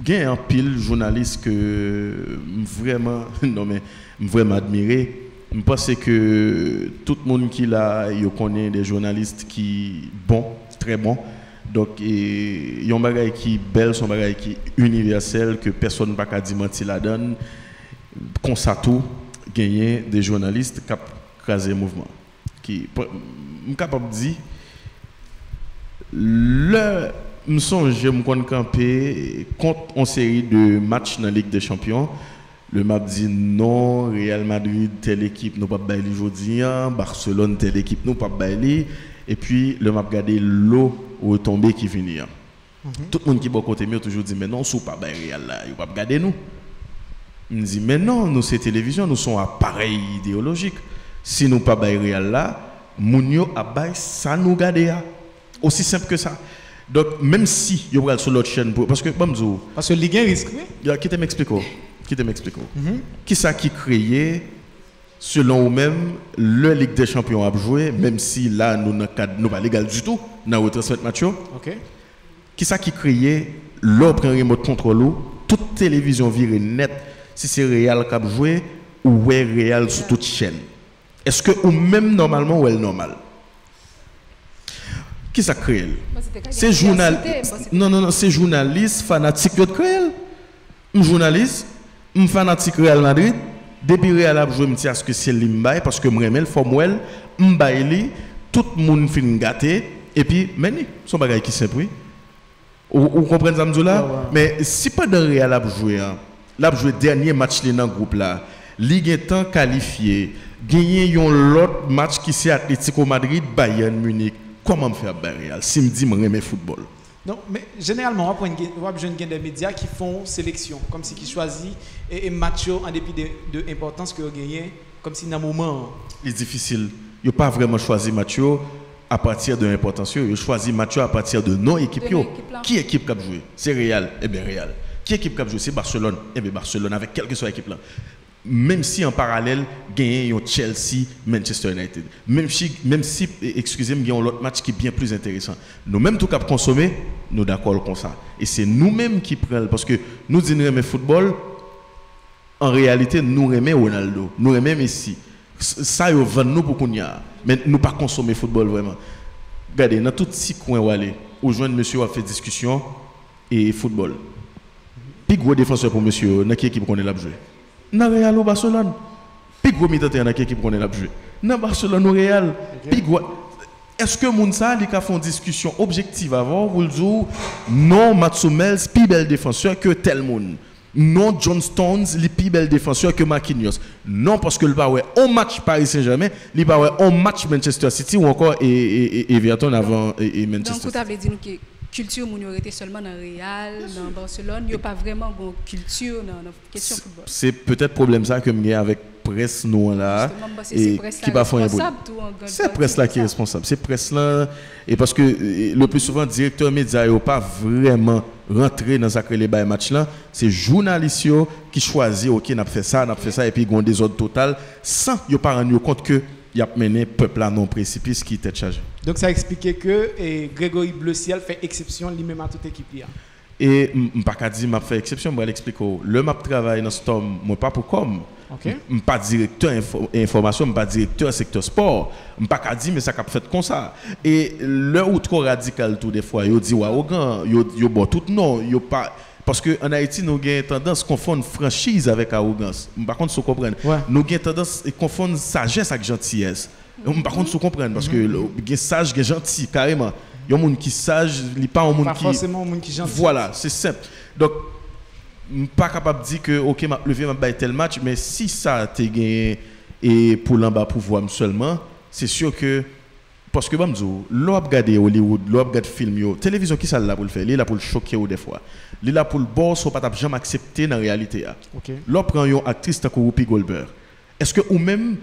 il y a un pile journaliste que vraiment non mais vraiment admiré. Je pense que tout le monde qui là, il connaît des journalistes qui bon, très bons. Donc il y a un bagage qui belle, son bagage qui universel que personne pas qu'à dire mentir la donne. Comme ça tout, gagner des journalistes qui craser mouvement. Qui capable de dire le me songe me camper contre une série de matchs dans la Ligue des Champions. Le map dit non, Real Madrid telle équipe nous pas bailler aujourd'hui, Barcelone telle équipe nous pas bailler et puis le map regarder l'eau retombée qui vient. Tout le monde qui est côté mieux toujours dit mais non, sous pas bailler Real là, il pas regarder nous. Il me dit mais non, nous c'est télévision, nous sommes appareil idéologique. Si nous pas bailler Real là, Mounio a bailler ça nous garder. Aussi simple que ça. Donc, même si vous allez sur l'autre chaîne, parce que Ligue 1 risque, oui. Qui t'explique? Qui ça qui créé, selon vous-même, le Ligue des Champions a joué, même si là, nous n'avons pas légal du tout, dans le transfert match. OK. Qui ça qui créé, l'on prend remote contrôle, toute télévision virée net, si c'est Real qui a joué, ou est Real sur toute chaîne. Est-ce que, ou même normalement, ou est normal? Qui ça crée? C'est journaliste. Non, c'est journaliste fanatique de créer. Un journaliste, un fanatique Real Madrid. Depuis Real a joué, je me que c'est l'imbaye parce que moi j'aime le formel, m'baye tout le monde fin gâté et puis meni son bagage qui simple. Vous comprenez ça là? Mais si pas dans Real a joué, l'a joué dernier match dans le groupe là, Ligue étant qualifié, gagner un l'autre match qui c'est Atlético Madrid, Bayern Munich. Comment faire Real si me dit que j'aime le football? Non, mais généralement, on a besoin des médias qui font sélection, comme si qui choisissent et match en dépit de l'importance que vous gagnez, comme si dans un moment. C'est difficile. Il n'y a pas vraiment choisi match à partir de l'importance. Il a choisi match à partir de nos équipes. Qui équipe qui a joué? C'est Real. Eh bien, Real. Qui équipe qui a joué? C'est Barcelone. Eh bien, Barcelone, avec quelle que soit l'équipe là. même si en parallèle gagner un Chelsea Manchester United, même si excusez-moi, il y a un autre match qui est bien plus intéressant, nous même tout cap consommer, nous d'accord comme ça, et c'est nous-mêmes qui prenons, parce que nous disons aimer football, en réalité nous aimons Ronaldo, nous aimons Messi, ça y vend nous pour qu'on y a, mais nous pas consommer football vraiment. Regardez, dans tout petit coin où aller, où joindre monsieur a fait discussion et football. Puis gros défenseur pour monsieur, dans quelle équipe qu'on est là jouer? Dans Real ou Barcelone. Puis gros milieu dans quelle équipe qu'on est là jouer? Dans Barcelone ou Real. Puis gros, est-ce que Mounsa il a fait une discussion objective avant pour le dire non Matsumels plus bel défenseur que tel monde? Non John Stones les plus bel défenseur que Marquinhos. Non parce que le pas ouais un match Paris Saint-Germain, il pas ouais un match Manchester City ou encore Everton avant et Manchester. Donc vous avez dit que culture minorité seulement dans Real, dans Barcelone, il n'y a pas vraiment de culture dans la question football. C'est peut-être problème ça que j'ai avec presse nous là et qui va faire un bout. C'est presse là qui est responsable. C'est presse là et parce que le plus souvent directeur média n'est pas vraiment rentré dans sacré les bails match là, c'est journaliste qui choisit OK, n'a fait ça et puis ils ont des ordres total sans yo pas rendre compte que il a mené peuple à non précipice qui était chargé. Donc ça expliquait que Grégory Bleu-Ciel fait exception lui-même à toute équipe là. Et pas qu'à dire m'a fait exception, moi l'explique. Le map travail dans Storm, moi pas pour comme. Pas directeur information, pas directeur secteur sport. Pas qu'à dire mais ça qu'a fait comme ça. Et le ou trop radical tout des fois, yo dit arrogant, yo bon tout non, yo pas parce que en Haïti nous avons tendance à confondre franchise avec arrogance. Par contre, vous comprenez. Nous avons tendance à confondre sagesse avec gentillesse. Par contre, vous comprenez parce que les sage, les gentil carrément. Il y a un monde qui sage, il n'y a pas un monde qui forcément un monde qui gentil. Voilà, c'est simple. Donc je ne suis pas capable de dire que OK, m'a levé m'a battu tel match, mais si ça t'est gagné et pour l'en bas pouvoir seulement, c'est sûr que parce que bon l'on regarder Hollywood, l'on regarde film télévision qui ça là pour le faire, il est là pour le choquer ou des fois. Il est là pour le boss ou pas jamais accepter dans la réalité là. L'on prend une actrice comme Whoopi Goldberg. Est-ce que ou même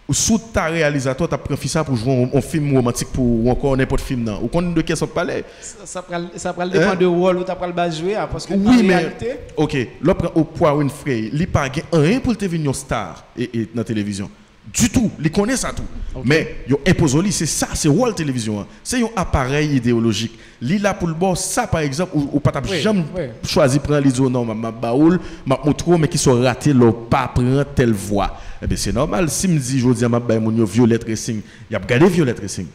sous ta réalisateur tu as pris ça pour jouer un film romantique ou encore n'importe film non ou qu'on de qui ça parler ça prend le dépend de rôle ou tu pas le jouer parce que oui, en réalité OK, l'on prend au poids Winfrey, il pas rien pour te venir star et dans la télévision. Du tout, ils connaissent ça tout. Mais ils imposent c'est ça, c'est Wall Télévision. C'est un appareil idéologique. Li là pour le boss, ça par exemple, ou pas jamais choisi prendre les non, ma baoul, ma outro, mais qui sont ratés, l'ont pas prendre telle voie. Eh bien c'est normal. Si me dit, je dis à ma baoul, mon Violette Racing, il y a regardé Violette Racing.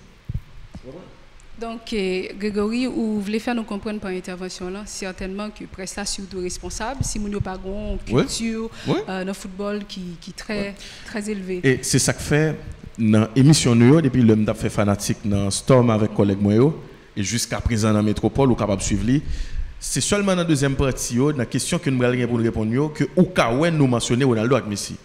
Donc, Grégory, vous voulez faire nous comprendre par l'intervention là, certainement que Presta surtout responsable, si nous n'avons pas une culture dans le football qui est très élevée. Et c'est ça que fait dans l'émission depuis le m'd'a fait fanatique dans Storm avec collègue moi et jusqu'à présent dans Métropole ou capable de suivre. C'est seulement dans la deuxième partie, dans la question que nous allons pour répondre, que Oukawen nous mentionner Ronaldo avec Messi.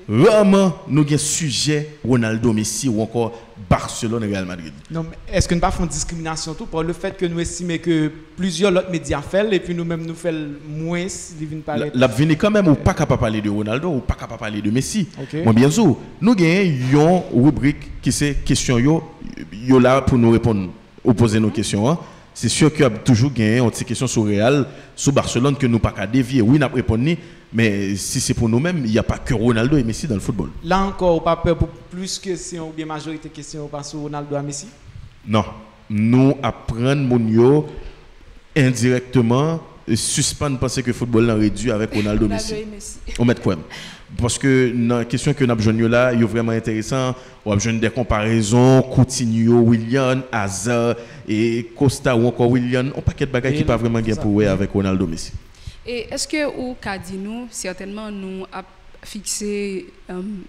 Vraiment, nous avons un sujet Ronaldo, Messi ou encore Barcelone et Real Madrid. Non, mais est-ce que nous ne faisons pas discrimination tout pour le fait que nous estimons que plusieurs autres médias font et puis nous-mêmes nous faisons moins si nous parler. La venue quand même, ou pas capable de parler de Ronaldo ou pas capable de parler de Messi. Moi, bien sûr, nous avons une rubrique qui c'est question yo là pour nous répondre, ou poser nos questions. Hein. C'est sûr qu'il y a toujours gagné une question sur Real, sur Barcelone que nous pas qu'à dévier. Oui, nous répondons. Mais si c'est pour nous-mêmes, il n'y a pas que Ronaldo et Messi dans le football. Là encore, pas peur pour plus que si on bien majorité de questions pas sur Ronaldo et Messi? Non. Nous apprenons mon indirectement suspendre penser que le football est réduit avec Ronaldo et Messi. On met quoi? Parce que dans la question que nous avons là, il est vraiment intéressant. On a besoin des comparaisons, Coutinho, Willian, Hazard et Costa ou encore Willian. On paquet de bagages qui pas vraiment bien pour avec Ronaldo et Messi. Et est-ce que au cas de nous, certainement nous a fixé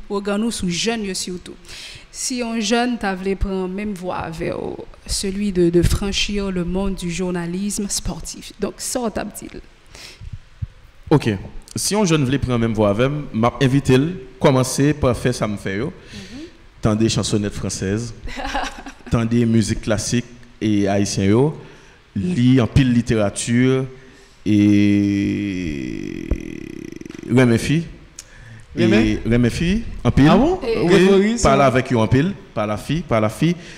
organos sous jeunes surtout. Si un jeune t'avait prendre même voie vers celui de franchir le monde du journalisme sportif. Donc ça t'a-t-il? OK. Si un jeune voulait prendre même voie avec, m'a invité commencer par faire ça me fait tant des chansonnettes françaises, tant des musiques classiques et haïtiennes lit en pile littérature et Remefi en pile. Ah bon? Oui, parle avec eux en pile, par la fille.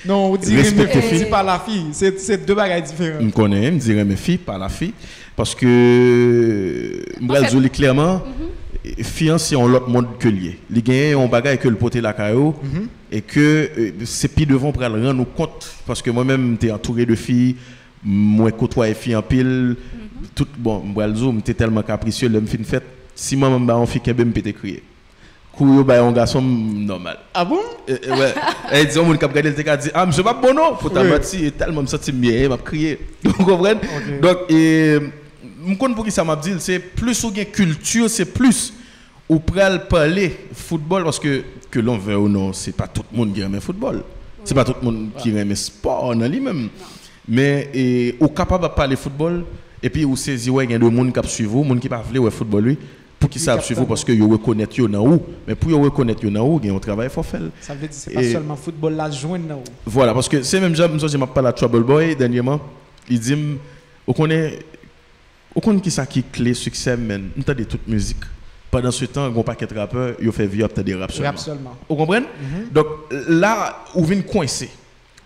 Non, on dit Remefi par la fille, c'est deux bagages différents. Je connais, je dis Remefi par la fille parce que je vais clairement fiancé en l'autre monde que lié. Il gagne un bagage que le poté la caillou et que c'est puis devant pour rendre nous compte parce que moi-même j'étais entouré de filles, moi côtoyer filles en pile, tout bon, moi j'étais tellement capricieux, le me fin fête, si maman ba on fille qu'elle me pété crier. Couille ba un garçon normal. Ah bon? Ouais. Et disons mon cap regarder le dit "Ah, monsieur pas bon non, faut t'abattre et tellement me sentir bien, m'a crier." Vous comprenez? Donc je connais pour qui ça m'a dit, c'est plus ou gain culture, c'est plus ou pral parler football parce que l'on veut ou non, c'est pas tout le monde qui aime le football. C'est pas tout le monde qui aime le sport dans lui-même. Mais ou capable de parler football et puis ou saisir ouais, il y a des monde qui suivent vous, monde qui pas vle ouais football lui pour qui savent suivre parce que yo reconnaître yo dans où, mais pour yo reconnaître yo dans où, il y a un travail faut faire. Ça veut dire c'est pas seulement football là joindre dans où. Voilà parce que c'est même je m'a parlé à Trouble Boy dernièrement, il dit on connaît qui ça qui clé succès men, on entend toute musique. Pendant ce temps, un paquet de rappeurs, ils ont fait vieux des rap seulement. Vous comprenez? Donc là, on vient coincer.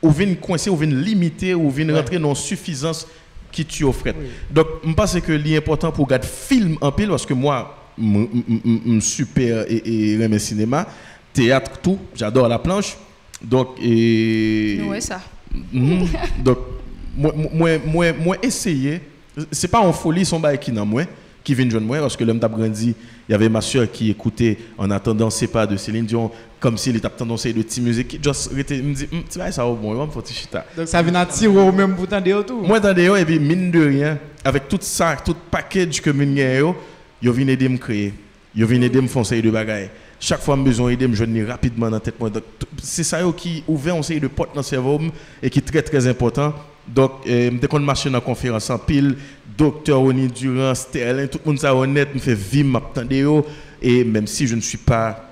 On vient limiter, on vient rentrer dans suffisance qui tu offres. Donc, je pense que l'important pour regarder film en pile, parce que moi, je super et le cinéma, théâtre, tout, j'adore la planche. Donc, ouais, ça. Donc, moi, essayer, c'est pas en folie, son bail qui n'a moi. Qui vient de moi parce que l'homme t'a grandi, il y avait ma soeur qui écoutait en attendant C'est pas de Céline Dion comme s'il était tendance de petite musique juste me dit tu vois ça au bon on faut chita. Donc ça vient attirer au même pour tendre tout. Moi tendre et puis mine de rien avec tout ça tout package que mine gagne yo vinn aider me créer. Yo vinn aider me foncer de bagaille. Chaque fois me besoin aider me joindre rapidement dans tête moi. C'est ça qui ouvert une série de portes dans le cerveau et qui est très très important. Donc dès qu'on marche dans conférence en pile Docteur Oni Durand, Sterling, tout le monde ça honnête, me fait vivre, m'attendre et même si je ne suis pas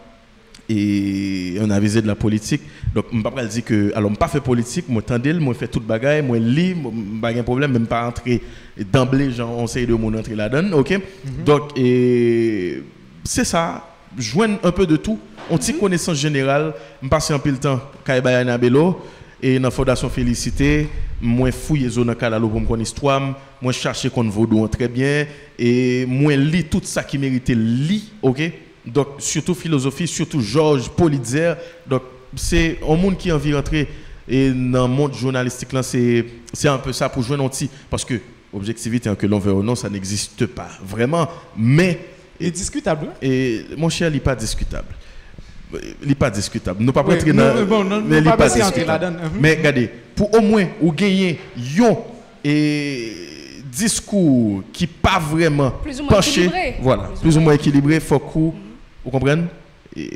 un avisé de la politique, donc je ne peux pas dire que alors je pas fait politique, moi tendel, moi fait toute bagaille, moi lis, pas de problème, même pas entrer d'emblée, genre on sait de mon entrer là-dedans, OK? Donc c'est ça, joindre un peu de tout, on tire connaissance générale, me passer un peu le temps Kaibayana Bello et dans fondation Félicité moi fouiller zone Kalalo pour me connaître histoire moi chercher qu'on vaudou très bien et moi lis tout ça qui méritait lit OK donc surtout philosophie surtout Georges Politzer donc c'est un monde qui a envie rentrer et dans le monde journalistique là c'est un peu ça pour joindre un parce que objectivité que l'on veut ou non ça n'existe pas vraiment mais est discutable et mon cher il n'est pas discutable. Il n'est pas discutable. Nous pas rentrer dans mais il n'est pas discutable. Mais regardez, pour au moins ou gagner un discours qui pas vraiment penché, voilà, plus ou moins équilibré, faut que vous comprenez,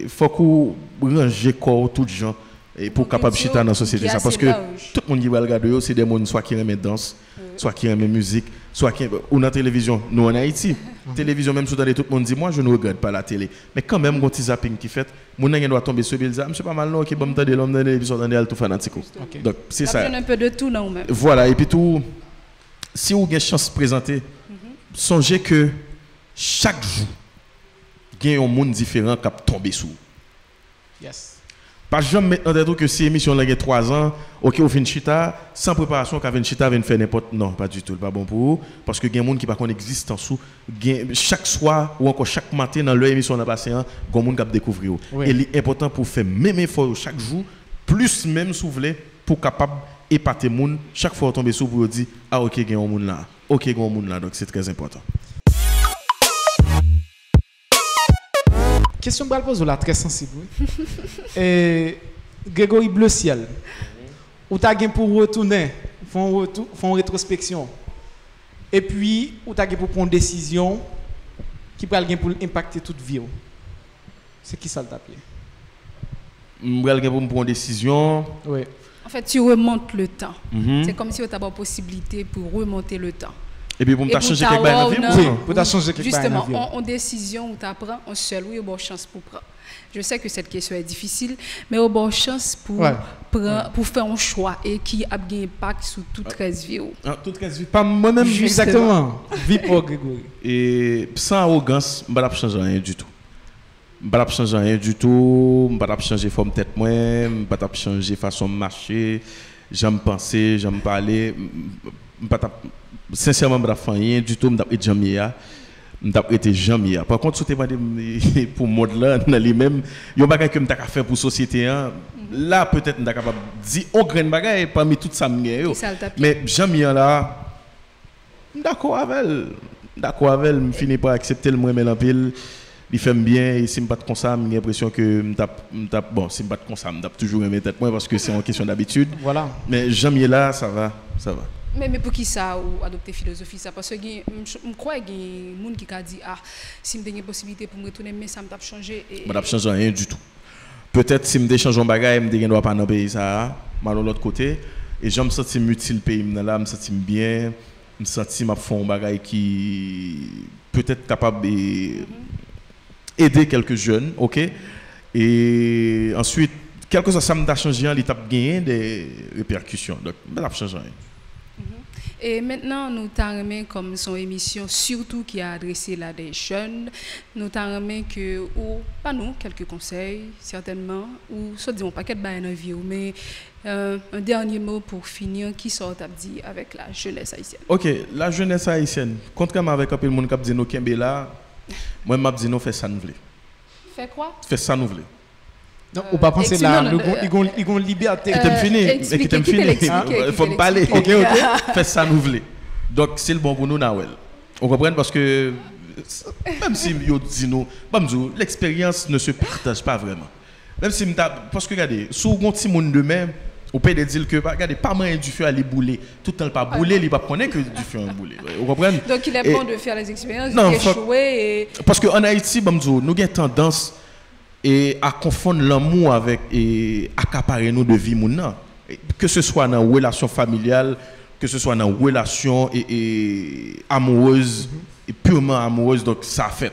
faut que ranger corps tout gens et pour capable chita dans la société ça parce que tout le monde qui va regarder c'est des monde soit qui aime danse, soit qui aime musique, soit qui ou dans la télévision, nous en Haïti. Télévision même sous tout le monde dit moi je ne regarde pas la télé mais quand même quand ils zapping qui fait mon nèg doit tomber sur Bilza c'est pas mal non qui bon me tande l'homme dans télévision dans tout fanatique donc c'est ça un peu de tout non même voilà et puis tout si vous avez chance de présenter songez que chaque jour il y a un monde différent qui tombe sous yes. Pas jamais mettre en tête que si émission là il y a 3 ans, OK, on fait une chita sans préparation qu'avec une chita vient faire n'importe non, pas du tout, pas bon pour vous parce que il y a des gens qui pas connaît existence sous chaque soir ou encore chaque matin dans leur émission dans passé un grand monde qui découvrir et il est important pour faire même effort chaque jour plus même soulever pour capable épater monde chaque fois tomber sous pour dire ah OK, il y a un monde là. OK, il y a un monde là donc c'est très important. Question que je pose là très sensible. Grégory Bleu Ciel. Ou tu as pour retourner, font rétrospection. Et puis ou tu as pour prendre une décision qui peut pour impacter toute vie. C'est qui ça le tapier? Pour prendre une décision. Oui. En fait, tu remontes le temps. C'est comme si tu avais la possibilité pour remonter le temps. Et puis pour changer quelque chose dans la vie oui, pour changer quelque chose dans la vie. Justement, en décision où tu apprends, on seul, oui, bonne chance pour prendre. Je sais que cette question est difficile, mais au bonne chance pour faire un choix et qui a un impact sur toute 13 vies. Toute 13 vies, pas moi-même exactement. Vie pour Grégory. Et sans arrogance, je ne vais pas changer rien du tout. Je ne vais pas changer rien du tout, je ne vais pas changer forme tête moi, je ne vais pas changer façon de marcher, j'aime penser, j'aime parler, sincèrement, je ne vais pas faire rien du tout, je ne vais pas m't'a prêté jamais. Par contre, si tu pour monde là dans les mêmes, il y a bagage que m't'a faire pour société là peut-être m't'a capable dire on grain bagage parmi tout ça mais jamais là d'accord avec elle, me finis par accepter le moins en pile. Il fait bien et si me pas comme ça, j'ai l'impression que bon, si me pas comme ça, me toujours aimé tête moi parce que c'est une question d'habitude. Voilà. Mais jamais là, ça va. Mais pour qui ça ou adopter philosophie ça parce que je crois qu'il y a des gens qui a dit si me une possibilité pour me retourner mais ça me t'a changé et m't'a changé rien du tout. Peut-être si me change un bagage, me doit pas dans pays ça, mal de l'autre côté et je me sens utile pays là, me sens bien, me sens m'a fait un bagage qui peut-être capable aider quelques jeunes, OK? Et ensuite quelque chose ça m'a changé, il t'a gagné des répercussions. Donc m't'a changé rien. Et maintenant, nous t'arrêtons comme son émission, surtout qui a adressé là des jeunes. Nous t'arrêtons que, ou pas nous, quelques conseils, certainement, ou soit disons pas qu'être dans la vie, mais un dernier mot pour finir, qui sort à dire avec la jeunesse haïtienne. Ok, la jeunesse haïtienne, contrairement avec un peu le monde qui a dit nous Kembe là, moi je dis nous fait ça nous voulons. Fait quoi? Fait ça nous voulons. Non, ou pas penser là, ils ont liberté. Qui t'aime fini. Il faut me parler. Ok. Fait ça nous voulons. Donc c'est le bon pour nous Nawel. On comprend parce que même si yo dit nous, l'expérience ne se partage pas vraiment. Même si parce que regardez, si on petit monde demain, on peut dire que regardez pas moyen du feu aller bouler, tout le temps pas bouler, il pas connaître que du feu en bouler. Vous comprenez? Donc il est bon de faire les expériences, d'échouer parce que en Haïti, nous avons tendance et à confondre l'amour avec et accaparer nous de vie moun, que ce soit dans relation familiale, que ce soit dans relation amoureuse et purement amoureuse, donc ça fait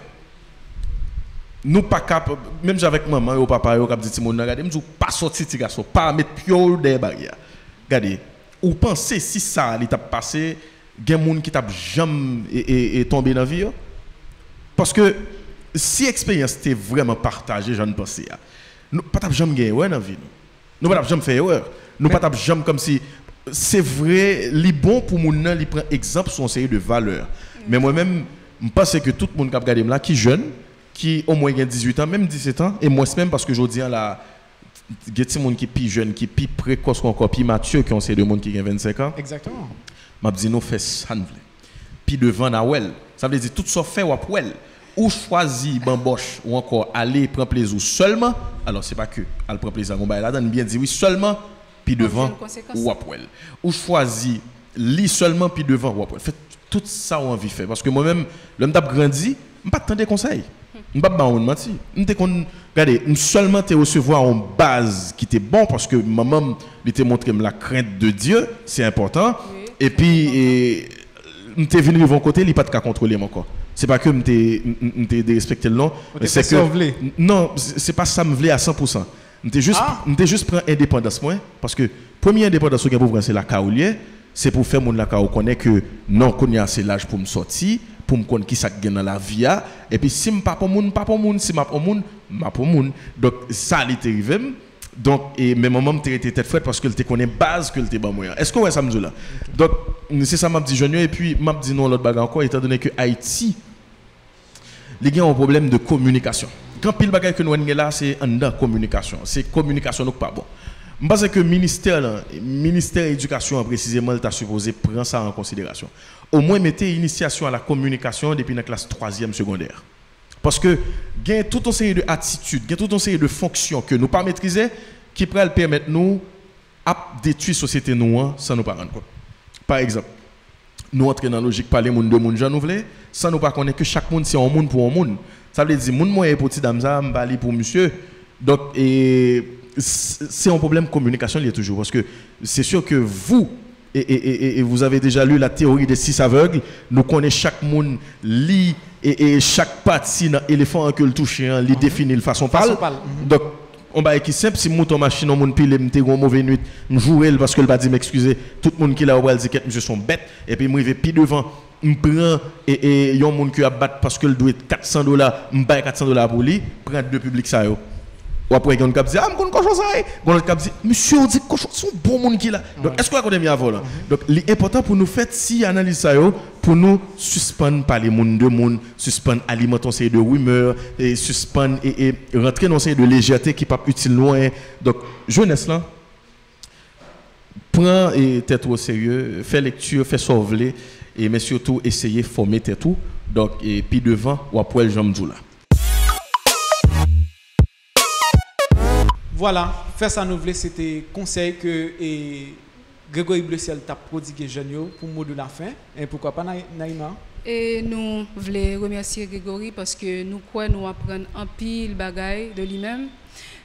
nous pas capable même avec maman ou papa yo cap dit mon regardez me pas sortir ti garçon pas mettre pied des barrières regardez ou pensez si ça il t'a passé gen moun qui t'a jamais et tombé dans vie parce que si l'expérience était vraiment partagée, je ne pensais pas. Nous ne pouvons jamais gagner dans la vie. Nous ne pouvons jamais faire erreur. Nous ne pouvons jamais comme si. C'est vrai, les bon pour mon nom, il prend exemple sur une série de valeurs. Mais moi-même, je pense que tout le monde qui a regardé là, qui est jeune, qui au moins 18 ans, même 17 ans, et moi même parce que je dis là, il y a des gens qui sont plus jeunes, qui sont plus précoces, encore plus matures, qui ont ces deux monde qui ont 25 ans. Exactement. Je dis, nous faisons ça. Puis devant Nawel, ça veut dire tout ça fait ou après. Ou choisir bamboche ou encore aller prendre plaisir seulement, alors c'est pas que elle prend plaisir on là donne bien dit oui seulement puis devant ou après ou choisir lit seulement puis devant ou après fait tout ça on envie faire parce que moi-même l'homme t'a grandi me pas attendre conseil me pas ba on menti m'était qu'on regardez seulement te recevoir en base qui était bon parce que maman était montré la crainte de Dieu c'est important et puis m'était venu de mon côté il pas de contrôler encore. C'est pas que m'te respecter le nom, c'est que non, c'est pas ça me voulait à 100%. M'te juste prendre indépendance moi parce que première indépendance que pour prendre c'est la caoulier, c'est pour faire mon la caou connaît que non qu'on y a c'est l'âge pour me sortir, pour me connaître qui ça gagne dans la vie et puis si me pas pour moun, si m'a pour moun. Donc ça il est arrivé. Donc et mes mamans me était tête frette parce que te connaît base que te ban moyen. Est-ce que ouais ça me dit là? Donc c'est ça m'a dit jeune et puis m'a dit non l'autre bagarre encore étant donné que Haïti les gars ont un problème de communication. Quand pile bagaille que nous avons là c'est en dedans communication. C'est communication donc pas bon. Je pense que ministère éducation précisément t'a supposé prendre ça en considération. Au moins mettez initiation à la communication depuis la classe 3e secondaire. Parce que il y a toute une série de attitudes, il y a toute une série de fonctions que nous ne pas maîtriser qui pourraient permettre nous à détruire la société nous sans nous pas rendre compte. Par exemple, nous entrons dans la logique parler monde de monde, j'en voulais, sans nous pas connaître que chaque monde c'est un monde pour un monde. Ça veut dire monde moi pour petit dame ça, m'bali pour monsieur. Donc c'est un problème de communication il y a toujours parce que c'est sûr que vous et vous avez déjà lu la théorie des 6 aveugles, nous connaissons chaque monde lit et chaque partie dans l'éléphant que le toucher il définit de façon parle. Donc on va qui simple si mouton machine on monde pile m'te gon mauvaise nuit me jouer parce que il va dire m'excuser tout le monde qui là va dire que monsieur sont bêtes et puis m'river pi devant me prend et yon monde qui a battre parce que il doit $400 me bail $400 pour lui prendre de public ça yo. Ou après, il y a un qui dit, ah, je cochon ça. Il y a un qui dit, monsieur, on dit cochon, c'est un bon monde qui là. Donc, est-ce qu'on a mis avant là? Donc, l'important pour nous faire, si analyse ça, pour nous suspendre par les mondes de monde, suspendre alimentation de rumeurs, et suspendre et rentrer dans une de légèreté qui n'est pas utile loin. Donc, jeunesse là, prends tête au sérieux, fais lecture, fais sauver, mais surtout essayer de former tête tout. Donc, et puis devant, ou après le jambes là. Voilà, faire ça nous voulait, c'était conseil que Grégory Bleuciel t'a prodigué jeune pour mot de la fin. Et pourquoi pas Naïma? Et nous voulons remercier Grégory parce que nous croyons nous apprendre un pile bagaille de lui-même.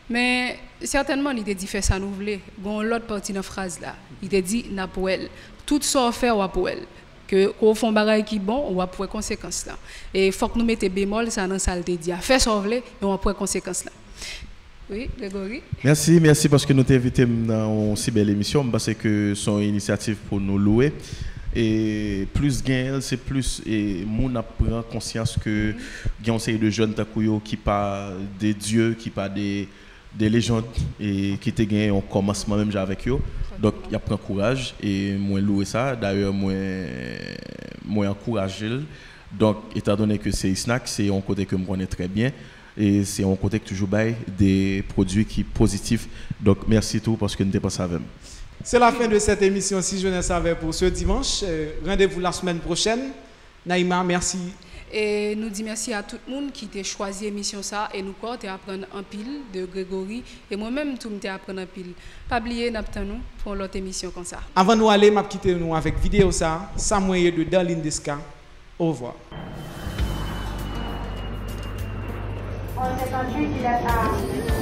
Mais certainement, il t'a dit faire ça nous voulons. Bon, l'autre partie de la phrase là, il t'a dit n'a pour elle. Tout ça fait ou pour elle. Que qu'on fait un bagaille qui bon, on va pour conséquences là. Et faut que nous mettions bémol ça dans ça le dit. Faire ça et on va pour conséquences là. Oui, Grégory. Merci parce que nous t'avons invité dans une si belle émission parce que son initiative pour nous louer et plus gain c'est plus et moun prend conscience que il y a un série de jeunes takouyo qui pas des dieux qui pas des légendes et qui te gagné un commencement même avec eux. Donc il a pris courage et moi louer ça d'ailleurs moi encourager. Donc étant donné que c'est Snack, c'est un côté que je connais très bien. Et c'est un côté que toujours bail des produits qui sont positifs. Donc merci tout parce que nous n'étions pas savés. C'est la fin de cette émission Si je ne savais pour ce dimanche. Rendez-vous la semaine prochaine. Naïma, merci. Et nous disons merci à tout le monde qui a choisi l'émission ça et nous quoi apprendre un pile de Grégory et moi-même tout me apprendre un pile. Pas oublier nous pour l'autre émission comme ça. Avant de nous aller, m'a quitter nous avec vidéo ça, Samuel de Darlene Desca. Au revoir. On s'est entendu qu'il est à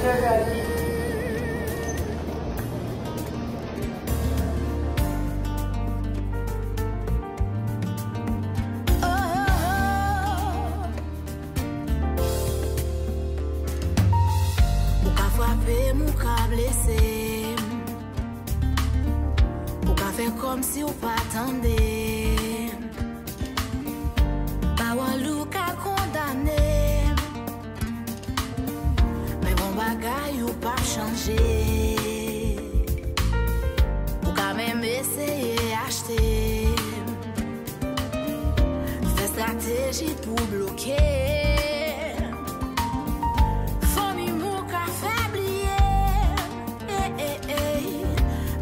9h10. Ou ka frappé, ou ka blessé. Ou ka fait comme si ou pas attendait. Ba walou ka condamné. Bagay ou pas changer. Ou quand même essayer acheter. Fais stratégie pour bloquer. Famille mou ka faiblier.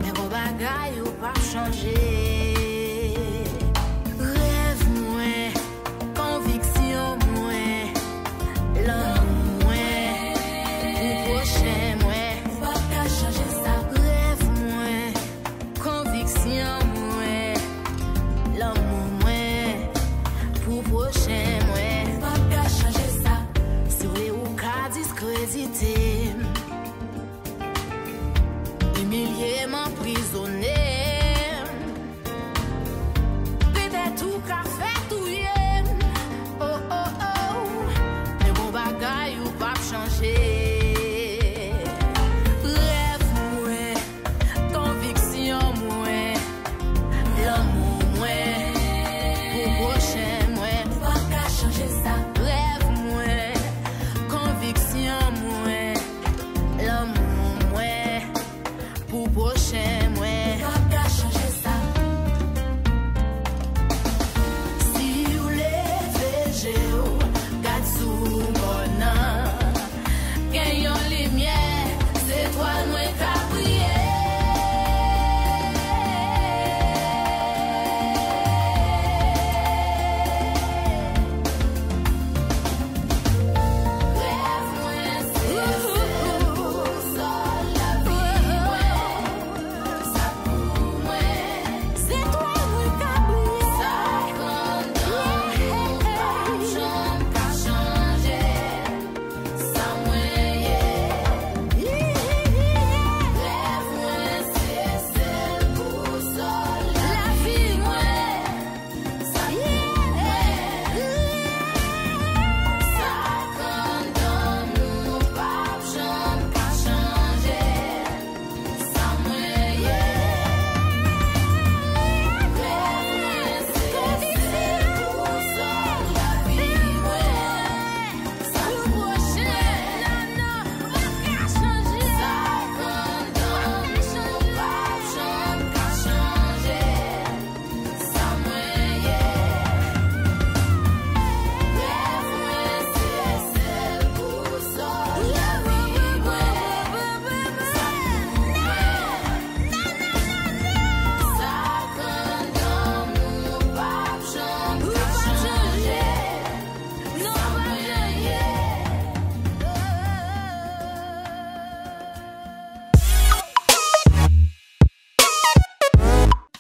Mais bon bagay ou pas changer.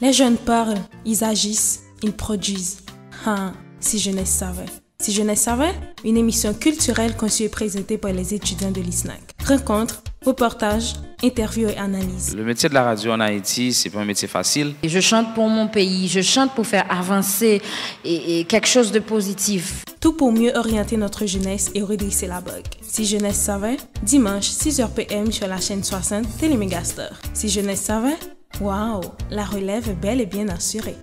Les jeunes parlent, ils agissent, ils produisent. Si jeunesse savait. Si jeunesse savait, une émission culturelle conçue et présentée par les étudiants de l'ISNAC. Rencontres, reportages, interviews et analyses. Le métier de la radio en Haïti, c'est pas un métier facile. Je chante pour mon pays, je chante pour faire avancer et quelque chose de positif. Tout pour mieux orienter notre jeunesse et redresser la bogue. Si jeunesse savait, dimanche 6h PM sur la chaîne 60 Télémégastar. Si jeunesse savait, waouh, la relève est bel et bien assurée.